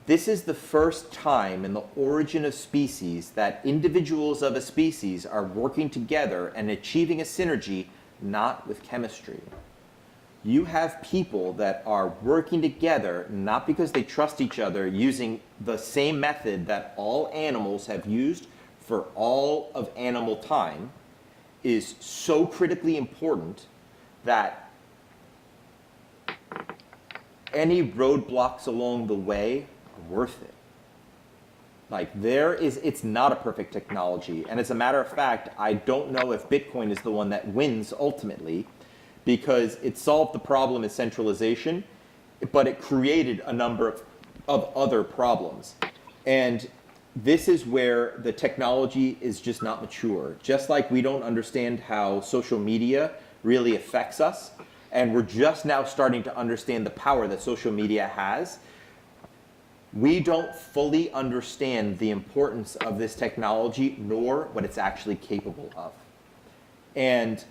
[SPEAKER 1] this is the first time in the origin of species that individuals of a species are working together and achieving a synergy, not with chemistry. You have people that are working together not because they trust each other, using the same method that all animals have used for all of animal time, is so critically important that any roadblocks along the way are worth it. Like it's not a perfect technology. And as a matter of fact, I don't know if Bitcoin is the one that wins ultimately, because it solved the problem of centralization, but it created a number of other problems. And this is where the technology is just not mature. Just like we don't understand how social media really affects us, and we're just now starting to understand the power that social media has, we don't fully understand the importance of this technology nor what it's actually capable of. And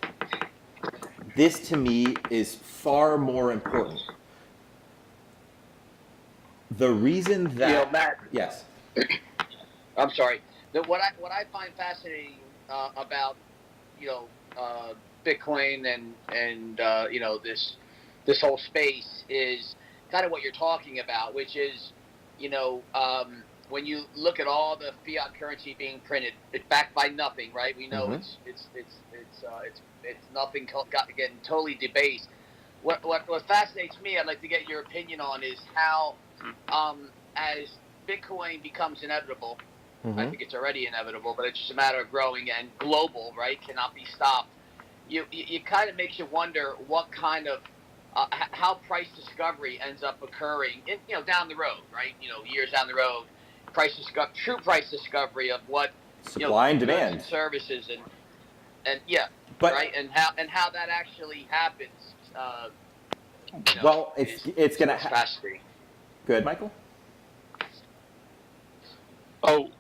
[SPEAKER 1] this to me is far more important. The reason that...
[SPEAKER 4] Matt,
[SPEAKER 1] yes.
[SPEAKER 4] I'm sorry. What I find fascinating about Bitcoin and this whole space is kind of what you're talking about, which is when you look at all the fiat currency being printed, it's backed by nothing, right? We know it's nothing getting totally debased. what fascinates me, I'd like to get your opinion on, is how, as Bitcoin becomes inevitable, I think it's already inevitable, but it's just a matter of growing and global, right? Cannot be stopped. You kind of makes you wonder what kind of how price discovery ends up occurring, down the road, right? Years down the road, true price discovery of what
[SPEAKER 1] Supply and
[SPEAKER 4] goods
[SPEAKER 1] demand.
[SPEAKER 4] and services and
[SPEAKER 1] But-
[SPEAKER 4] right, and how that actually happens.
[SPEAKER 1] Well, it's going to
[SPEAKER 4] fascinating.
[SPEAKER 1] Go ahead, Michael.
[SPEAKER 5] Oh,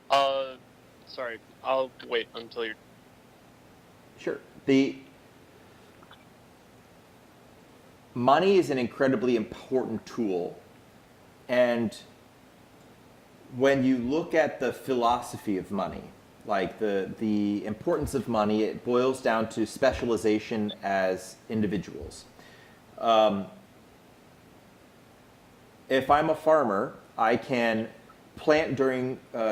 [SPEAKER 5] sorry. I'll wait until you're.
[SPEAKER 1] Sure. Money is an incredibly important tool, and when you look at the philosophy of money, like the importance of money, it boils down to specialization as individuals. If I'm a farmer, I can plant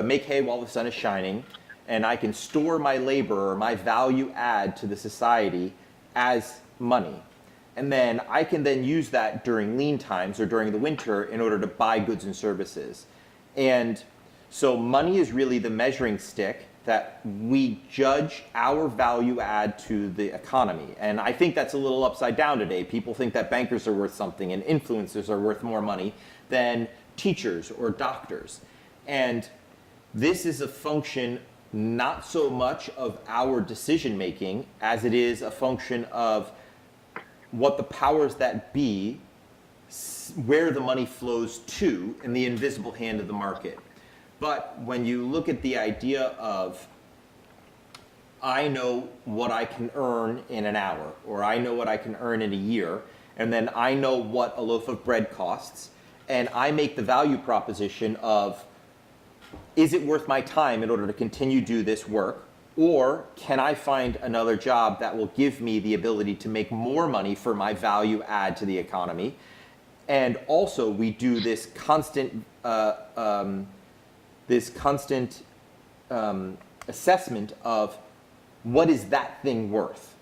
[SPEAKER 1] make hay while the sun is shining, and I can store my labor or my value add to the society as money. And then I can then use that during lean times or during the winter in order to buy goods and services. And so money is really the measuring stick that we judge our value add to the economy. And I think that's a little upside down today. People think that bankers are worth something and influencers are worth more money than teachers or doctors. And this is a function not so much of our decision making as it is a function of what the powers that be, where the money flows to in the invisible hand of the market. But when you look at the idea of, I know what I can earn in an hour, or I know what I can earn in a year, and then I know what a loaf of bread costs, and I make the value proposition of, is it worth my time in order to continue to do this work? Or can I find another job that will give me the ability to make more money for my value add to the economy? And also we do this constant assessment of what is that thing worth?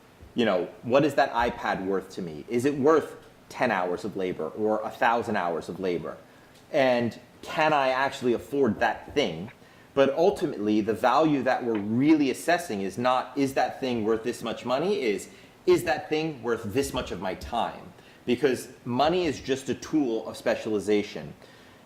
[SPEAKER 1] What is that iPad worth to me? Is it worth 10 hours of labor or 1,000 hours of labor? And can I actually afford that thing? But ultimately, the value that we're really assessing is not, is that thing worth this much money? Is that thing worth this much of my time? Because money is just a tool of specialization.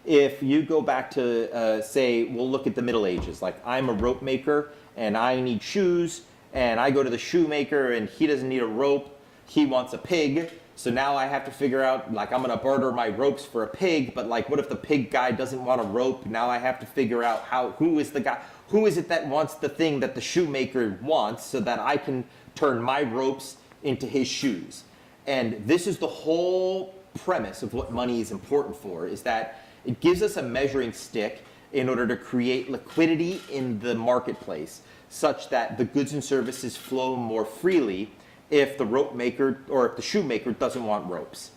[SPEAKER 1] If you go back to, say, we'll look at the Middle Ages, like I'm a rope maker and I need shoes, and I go to the shoemaker and he doesn't need a rope, he wants a pig. So now I have to figure out, like, I'm going to barter my ropes for a pig, but like, what if the pig guy doesn't want a rope? Now I have to figure out who is it that wants the thing that the shoemaker wants so that I can turn my ropes into his shoes. And this is the whole premise of what money is important for, is that it gives us a measuring stick in order to create liquidity in the marketplace, such that the goods and services flow more freely if the rope maker or if the shoemaker doesn't want ropes.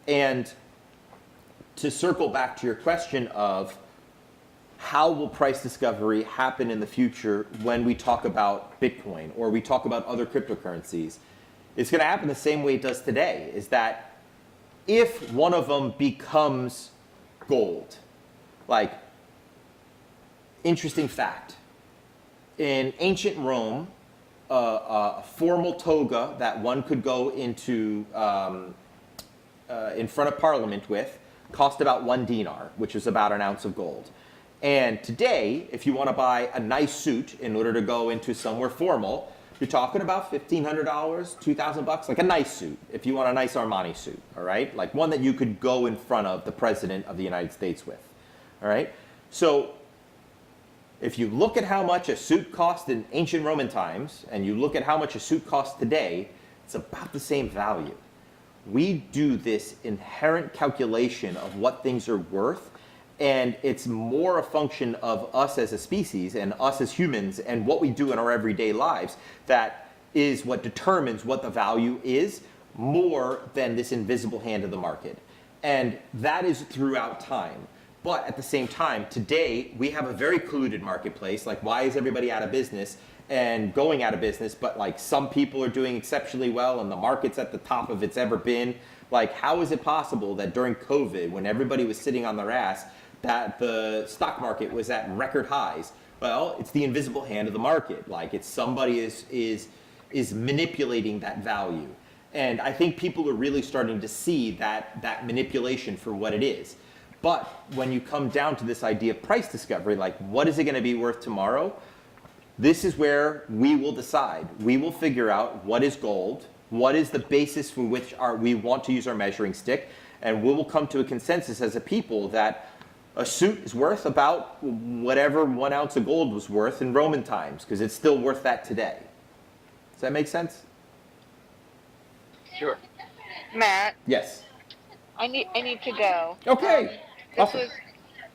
[SPEAKER 1] And to circle back to your question of how will price discovery happen in the future when we talk about Bitcoin or we talk about other cryptocurrencies, it's going to happen the same way it does today, is that if one of them becomes gold, like, interesting fact, in ancient Rome, a formal toga that one could go into in front of Parliament with cost about 1 dinar, which is about an ounce of gold. And today, if you want to buy a nice suit in order to go into somewhere formal, you're talking about $1,500, $2,000, like a nice suit, if you want a nice Armani suit, all right? Like one that you could go in front of the President of the United States with, all right? So if you look at how much a suit cost in ancient Roman times, and you look at how much a suit costs today, it's about the same value. We do this inherent calculation of what things are worth, and it's more a function of us as a species and us as humans and what we do in our everyday lives that is what determines what the value is, more than this invisible hand of the market. And that is throughout time. But at the same time, today, we have a very polluted marketplace. Like, why is everybody out of business? and going out of business, but like some people are doing exceptionally well and the market's at the top of it's ever been. Like, how is it possible that during COVID, when everybody was sitting on their ass, that the stock market was at record highs? Well, it's the invisible hand of the market. Like, it's somebody is manipulating that value. And I think people are really starting to see that manipulation for what it is. But when you come down to this idea of price discovery, like what is it going to be worth tomorrow? This is where we will decide. We will figure out what is gold, what is the basis for which we want to use our measuring stick, and we will come to a consensus as a people that a suit is worth about whatever 1 ounce of gold was worth in Roman times, because it's still worth that today. Does that make sense?
[SPEAKER 4] Sure.
[SPEAKER 3] Matt,
[SPEAKER 1] Yes.
[SPEAKER 3] I need to go.
[SPEAKER 1] Okay.
[SPEAKER 3] This
[SPEAKER 1] Awesome.
[SPEAKER 3] was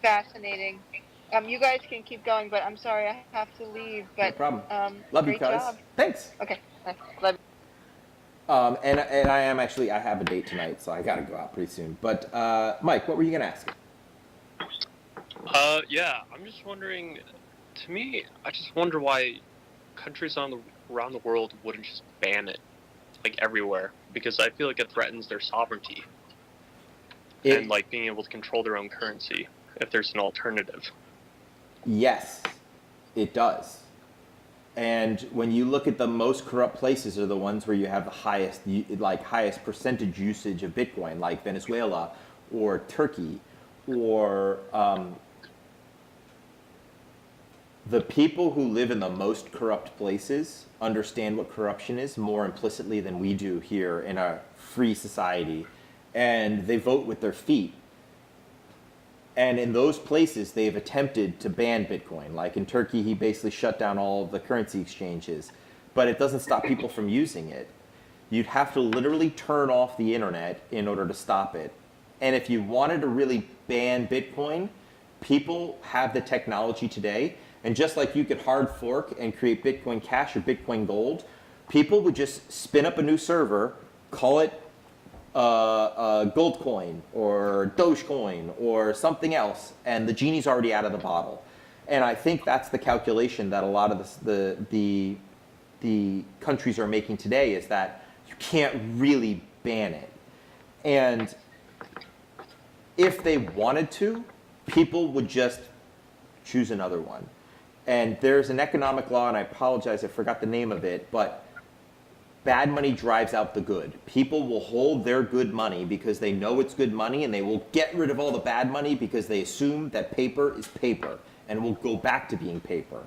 [SPEAKER 3] fascinating. You guys can keep going, but I'm sorry I have to leave. But
[SPEAKER 1] No problem. Love
[SPEAKER 3] great
[SPEAKER 1] you guys.
[SPEAKER 3] job.
[SPEAKER 1] Thanks.
[SPEAKER 3] Okay. Love you.
[SPEAKER 1] And I have a date tonight, so I got to go out pretty soon. But Mike, what were you gonna ask?
[SPEAKER 5] Yeah, I'm just wondering. To me, I just wonder why countries around the world wouldn't just ban it, like everywhere, because I feel like it threatens their sovereignty and like being able to control their own currency if there's an alternative.
[SPEAKER 1] Yes, it does. And when you look at the most corrupt places are the ones where you have the highest percentage usage of Bitcoin, like Venezuela or Turkey, or the people who live in the most corrupt places understand what corruption is more implicitly than we do here in a free society, and they vote with their feet. And in those places, they've attempted to ban Bitcoin. Like in Turkey, he basically shut down all of the currency exchanges. But it doesn't stop people from using it. You'd have to literally turn off the internet in order to stop it. And if you wanted to really ban Bitcoin, people have the technology today. And just like you could hard fork and create Bitcoin Cash or Bitcoin Gold, people would just spin up a new server, call it Gold coin or Dogecoin or something else, and the genie's already out of the bottle. And I think that's the calculation that a lot of the countries are making today, is that you can't really ban it. And if they wanted to, people would just choose another one. And there's an economic law, and I apologize, I forgot the name of it, but bad money drives out the good. People will hold their good money because they know it's good money, and they will get rid of all the bad money because they assume that paper is paper and will go back to being paper.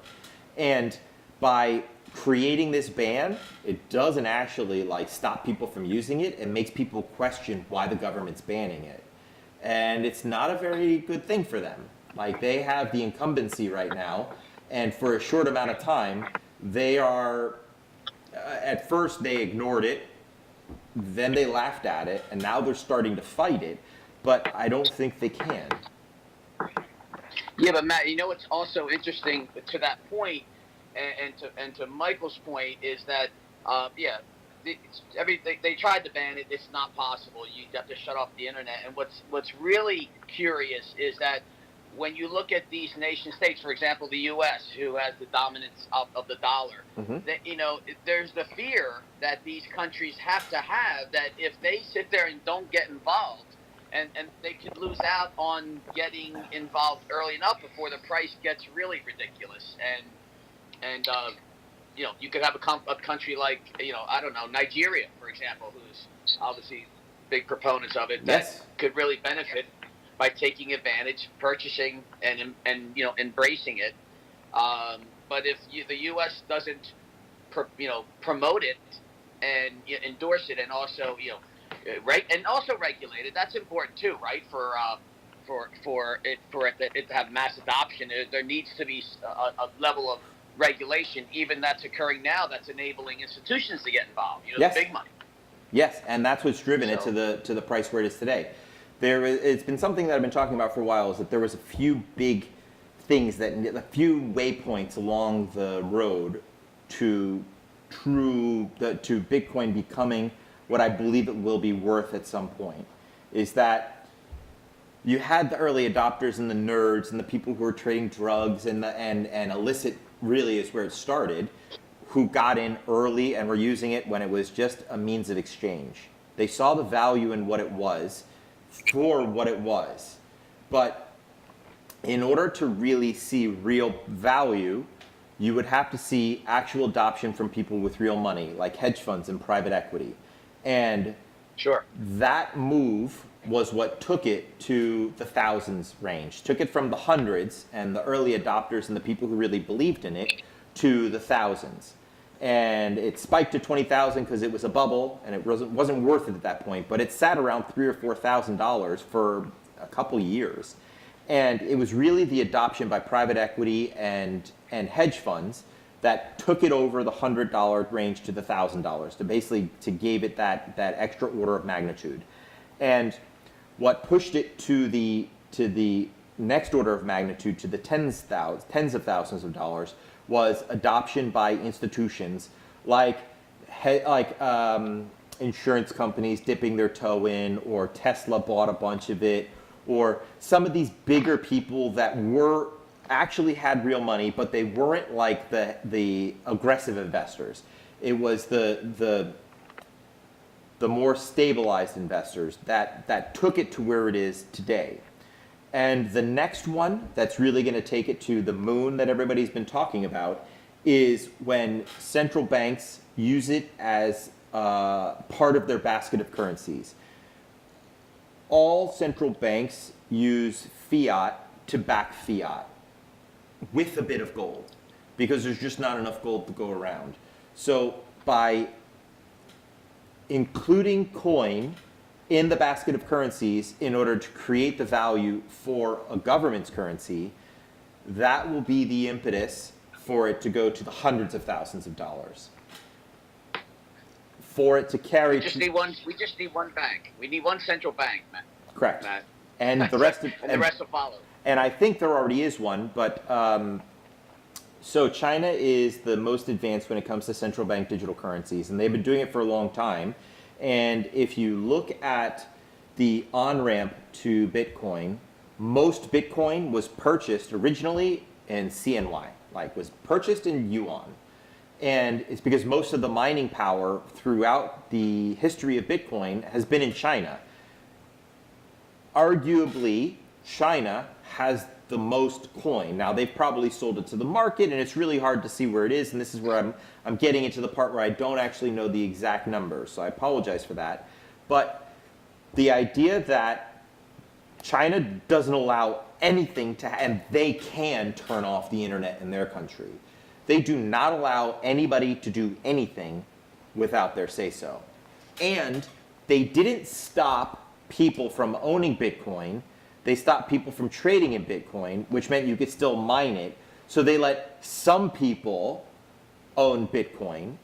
[SPEAKER 1] And by creating this ban, it doesn't actually stop people from using it. It makes people question why the government's banning it. And it's not a very good thing for them. They have the incumbency right now, and for a short amount of time, they are at first they ignored it, then they laughed at it, and now they're starting to fight it, but I don't think they can.
[SPEAKER 4] Yeah, but Matt, what's also interesting to that point, and to Michael's point, is that they tried to ban it. It's not possible. You have to shut off the internet. And what's really curious is that when you look at these nation states, for example, the U.S., who has the dominance of the dollar, that there's the fear that these countries have that if they sit there and don't get involved, and they could lose out on getting involved early enough before the price gets really ridiculous. And you could have a country like, I don't know, Nigeria, for example, who's obviously big proponents of it, that could really benefit by taking advantage, purchasing, and embracing it. But if the U.S. doesn't, promote it and endorse it, and also regulate it, that's important too, right? For it to have mass adoption, there needs to be a level of regulation, even that's occurring now, that's enabling institutions to get involved. The big money.
[SPEAKER 1] Yes, and that's what's driven it to the price where it is today. It's been something that I've been talking about for a while, is that there was a few big things, a few waypoints along the road to Bitcoin becoming what I believe it will be worth at some point. Is that you had the early adopters and the nerds and the people who were trading drugs and illicit really is where it started, who got in early and were using it when it was just a means of exchange. They saw the value in what it was for what it was. But in order to really see real value, you would have to see actual adoption from people with real money, like hedge funds and private equity. And
[SPEAKER 4] Sure.
[SPEAKER 1] that move was what took it to the thousands range, took it from the hundreds and the early adopters and the people who really believed in it to the thousands. And it spiked to 20,000 because it was a bubble and it wasn't worth it at that point, but it sat around $3,000 or $4,000 for a couple years. And it was really the adoption by private equity and hedge funds that took it over the $100 range to the $1,000, to basically to gave it that extra order of magnitude. And what pushed it to the next order of magnitude, to the tens of thousands of dollars, was adoption by institutions like insurance companies dipping their toe in, or Tesla bought a bunch of it, or some of these bigger people that actually had real money, but they weren't like the aggressive investors. It was the more stabilized investors that took it to where it is today. And the next one that's really going to take it to the moon that everybody's been talking about is when central banks use it as part of their basket of currencies. All central banks use fiat to back fiat with a bit of gold, because there's just not enough gold to go around. So by including coin in the basket of currencies in order to create the value for a government's currency, that will be the impetus for it to go to the hundreds of thousands of dollars. For it to carry...
[SPEAKER 4] We just need one bank. We need one central bank, Matt.
[SPEAKER 1] Correct.
[SPEAKER 4] Matt.
[SPEAKER 1] And the rest of,
[SPEAKER 4] and the rest will follow.
[SPEAKER 1] And I think there already is one, but so China is the most advanced when it comes to central bank digital currencies, and they've been doing it for a long time. And if you look at the on-ramp to Bitcoin, most Bitcoin was purchased originally in CNY, like was purchased in yuan. And it's because most of the mining power throughout the history of Bitcoin has been in China. Arguably, China has the most coin. Now, they've probably sold it to the market, and it's really hard to see where it is, and this is where I'm getting into the part where I don't actually know the exact number, so I apologize for that. But the idea that China doesn't allow anything to, and they can turn off the internet in their country. They do not allow anybody to do anything without their say-so. And they didn't stop people from owning Bitcoin. They stopped people from trading in Bitcoin, which meant you could still mine it. So they let some people own Bitcoin,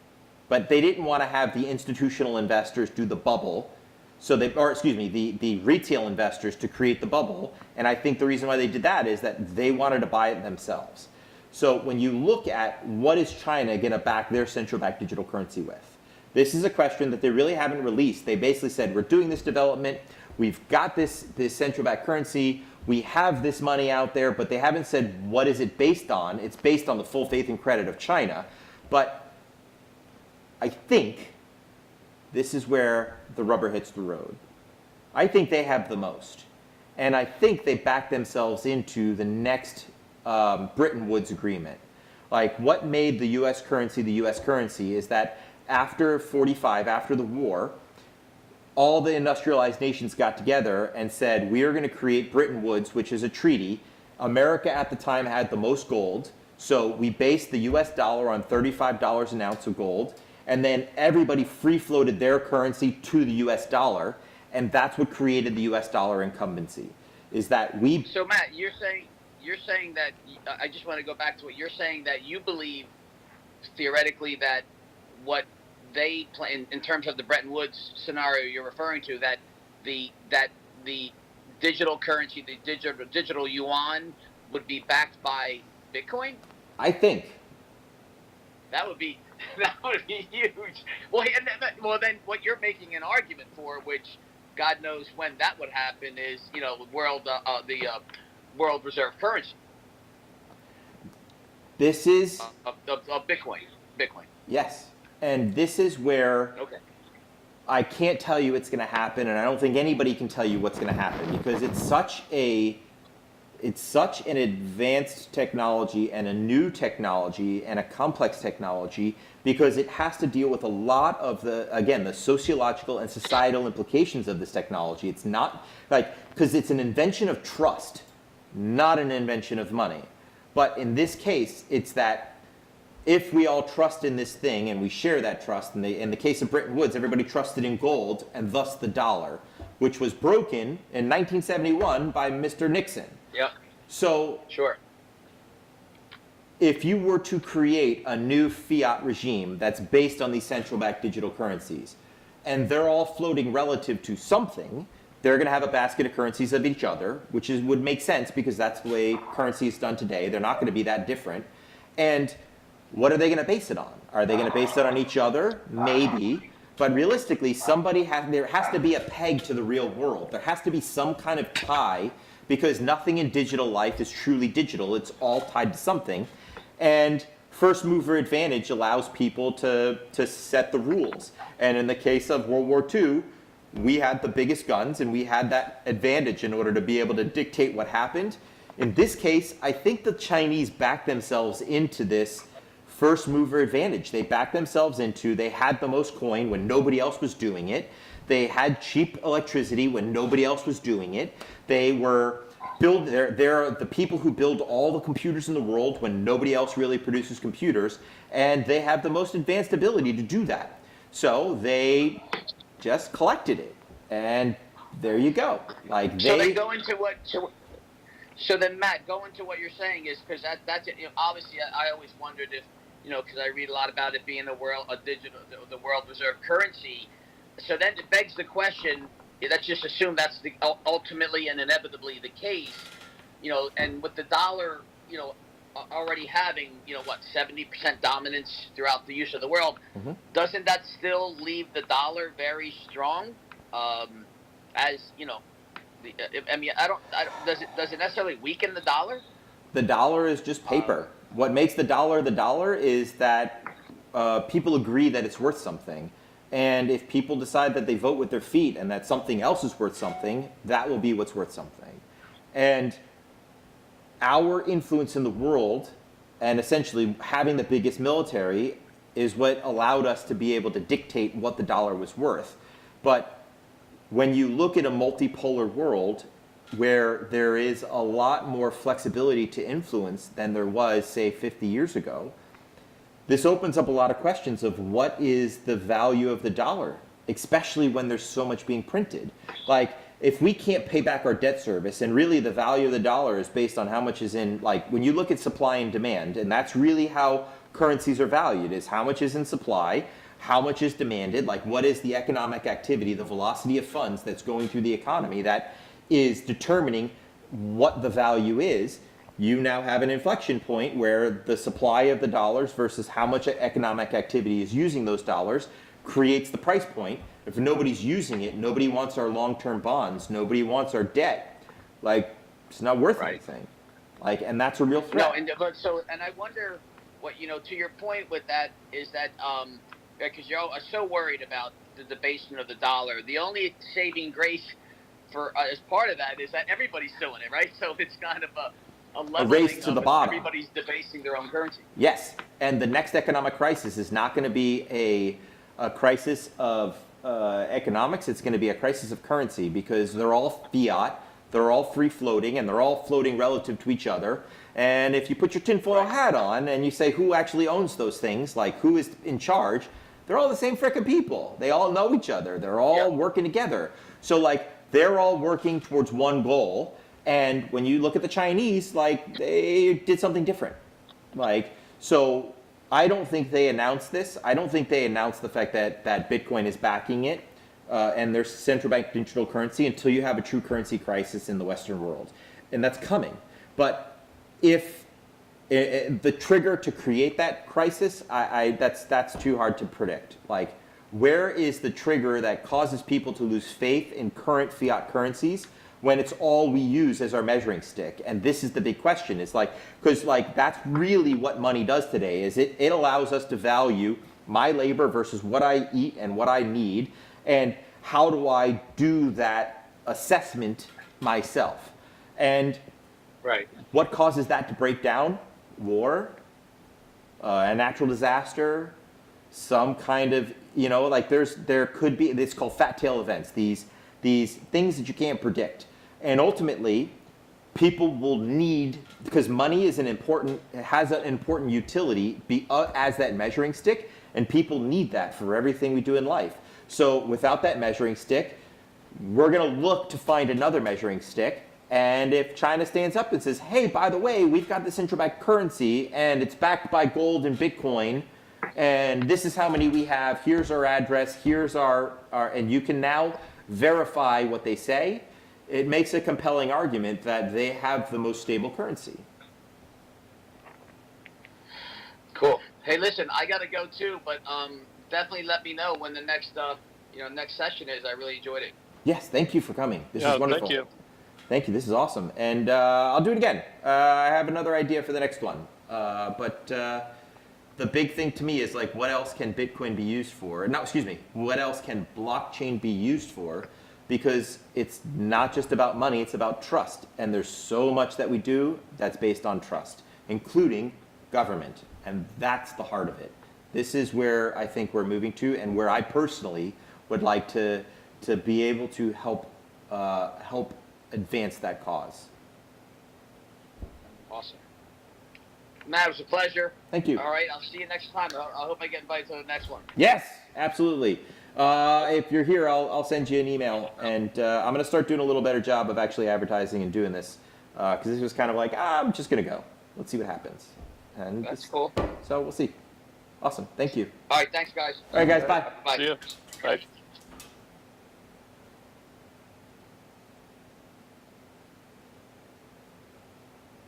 [SPEAKER 1] but they didn't want to have the institutional investors do the bubble. So the retail investors to create the bubble. And I think the reason why they did that is that they wanted to buy it themselves. So when you look at what is China going to back their central bank digital currency with, this is a question that they really haven't released. They basically said, we're doing this development. We've got this central bank currency. We have this money out there, but they haven't said what is it based on. It's based on the full faith and credit of China. But I think this is where the rubber hits the road. I think they have the most. And I think they back themselves into the next Bretton Woods agreement. Like, what made the U.S. currency is that after 45, after the war, all the industrialized nations got together and said, we are going to create Bretton Woods, which is a treaty. America at the time had the most gold, so we based the US dollar on $35 an ounce of gold, and then everybody free floated their currency to the US dollar, and that's what created the US dollar incumbency. Is that we...
[SPEAKER 4] So Matt, you're saying that, I just want to go back to what you're saying, that you believe theoretically that what they plan in terms of the Bretton Woods scenario you're referring to, that the digital currency, the digital yuan, would be backed by Bitcoin?
[SPEAKER 1] I think
[SPEAKER 4] that would be huge. Well, then what you're making an argument for, which God knows when that would happen, is the world reserve currency.
[SPEAKER 1] This is
[SPEAKER 4] of Bitcoin. Bitcoin.
[SPEAKER 1] yes, and this is where
[SPEAKER 4] Okay.
[SPEAKER 1] I can't tell you it's going to happen, and I don't think anybody can tell you what's going to happen because it's such an advanced technology and a new technology and a complex technology because it has to deal with a lot of the sociological and societal implications of this technology. It's not because it's an invention of trust, not an invention of money. But in this case, it's that if we all trust in this thing and we share that trust, in the case of Bretton Woods, everybody trusted in gold and thus the dollar, which was broken in 1971 by Mr. Nixon.
[SPEAKER 4] Yep.
[SPEAKER 1] So
[SPEAKER 4] Sure.
[SPEAKER 1] if you were to create a new fiat regime that's based on these central bank digital currencies, and they're all floating relative to something, they're going to have a basket of currencies of each other, which would make sense because that's the way currency is done today. They're not going to be that different. And what are they going to base it on? Are they going to base it on each other? Maybe. But realistically, there has to be a peg to the real world. There has to be some kind of tie because nothing in digital life is truly digital. It's all tied to something. And first mover advantage allows people to set the rules. And in the case of World War II, we had the biggest guns and we had that advantage in order to be able to dictate what happened. In this case, I think the Chinese backed themselves into this first mover advantage. They backed themselves into, they had the most coin when nobody else was doing it. They had cheap electricity when nobody else was doing it. They were they're the people who build all the computers in the world when nobody else really produces computers, and they have the most advanced ability to do that. So they just collected it, and there you go.
[SPEAKER 4] So they go into what? So then, Matt, go into what you're saying is because that's it. Obviously, I always wondered if because I read a lot about it being the world reserve currency. So then it begs the question. Let's just assume that's ultimately and inevitably the case. And with the dollar, already having 70% dominance throughout the use of the world,
[SPEAKER 1] mm-hmm.
[SPEAKER 4] doesn't that still leave the dollar very strong? As does it necessarily weaken the dollar?
[SPEAKER 1] The dollar is just paper. What makes the dollar is that people agree that it's worth something. And if people decide that they vote with their feet and that something else is worth something, that will be what's worth something. And our influence in the world and essentially having the biggest military is what allowed us to be able to dictate what the dollar was worth. But when you look at a multipolar world where there is a lot more flexibility to influence than there was, say, 50 years ago, this opens up a lot of questions of what is the value of the dollar, especially when there's so much being printed. If we can't pay back our debt service, and really the value of the dollar is based on how much is in, when you look at supply and demand, and that's really how currencies are valued, is how much is in supply, how much is demanded, what is the economic activity, the velocity of funds that's going through the economy that is determining what the value is. You now have an inflection point where the supply of the dollars versus how much economic activity is using those dollars creates the price point. If nobody's using it, nobody wants our long-term bonds, nobody wants our debt. It's not worth anything. And that's a real threat.
[SPEAKER 4] No, and I wonder what, to your point with that is that, because you're so worried about the debasement of the dollar, the only saving grace for as part of that is that everybody's doing it, right? So it's kind of a
[SPEAKER 1] race to the bottom.
[SPEAKER 4] Everybody's debasing their own currency.
[SPEAKER 1] Yes, and the next economic crisis is not going to be a crisis of economics. It's going to be a crisis of currency because they're all fiat, they're all free floating, and they're all floating relative to each other. And if you put your tinfoil hat on and you say who actually owns those things, who is in charge, they're all the same frickin' people. They all know each other. They're all working together. So they're all working towards one goal. And when you look at the Chinese, they did something different. So I don't think they announced this. I don't think they announced the fact that Bitcoin is backing it and there's central bank digital currency until you have a true currency crisis in the Western world. And that's coming. But if the trigger to create that crisis, that's too hard to predict. Where is the trigger that causes people to lose faith in current fiat currencies? when it's all we use as our measuring stick. And this is the big question. It's like, because like that's really what money does today, is it allows us to value my labor versus what I eat and what I need, and how do I do that assessment myself. And
[SPEAKER 5] Right.
[SPEAKER 1] what causes that to break down? War, a natural disaster, some kind of, like there could be, it's called fat tail events, these things that you can't predict. And ultimately, people will need, because money is has an important utility as that measuring stick, and people need that for everything we do in life. So without that measuring stick, we're going to look to find another measuring stick. And if China stands up and says, hey, by the way, we've got this central bank currency and it's backed by gold and Bitcoin, and this is how many we have, here's our address, here's our and you can now verify what they say, it makes a compelling argument that they have the most stable currency.
[SPEAKER 4] Cool. Hey, listen, I got to go too, but definitely let me know when the next next session is. I really enjoyed it.
[SPEAKER 1] Yes, thank you for coming. This is wonderful.
[SPEAKER 5] Thank you.
[SPEAKER 1] Thank you. This is awesome. And I'll do it again. I have another idea for the next one. But the big thing to me is like, what else can Bitcoin be used for? No, excuse me. What else can blockchain be used for? Because it's not just about money, it's about trust. And there's so much that we do that's based on trust, including government. And that's the heart of it. This is where I think we're moving to, and where I personally would like to be able to help advance that cause.
[SPEAKER 4] Awesome. Matt, it was a pleasure.
[SPEAKER 1] Thank you.
[SPEAKER 4] All right, I'll see you next time. I hope I get invited to the next one.
[SPEAKER 1] Yes, absolutely. If you're here, I'll send you an email, and I'm going to start doing a little better job of actually advertising and doing this, because this was kind of like, I'm just going to go. Let's see what happens. And
[SPEAKER 4] That's cool.
[SPEAKER 1] So we'll see. Awesome. Thank you.
[SPEAKER 4] All right, thanks, guys.
[SPEAKER 1] All right, guys. Bye.
[SPEAKER 4] Bye.
[SPEAKER 5] See you. Bye.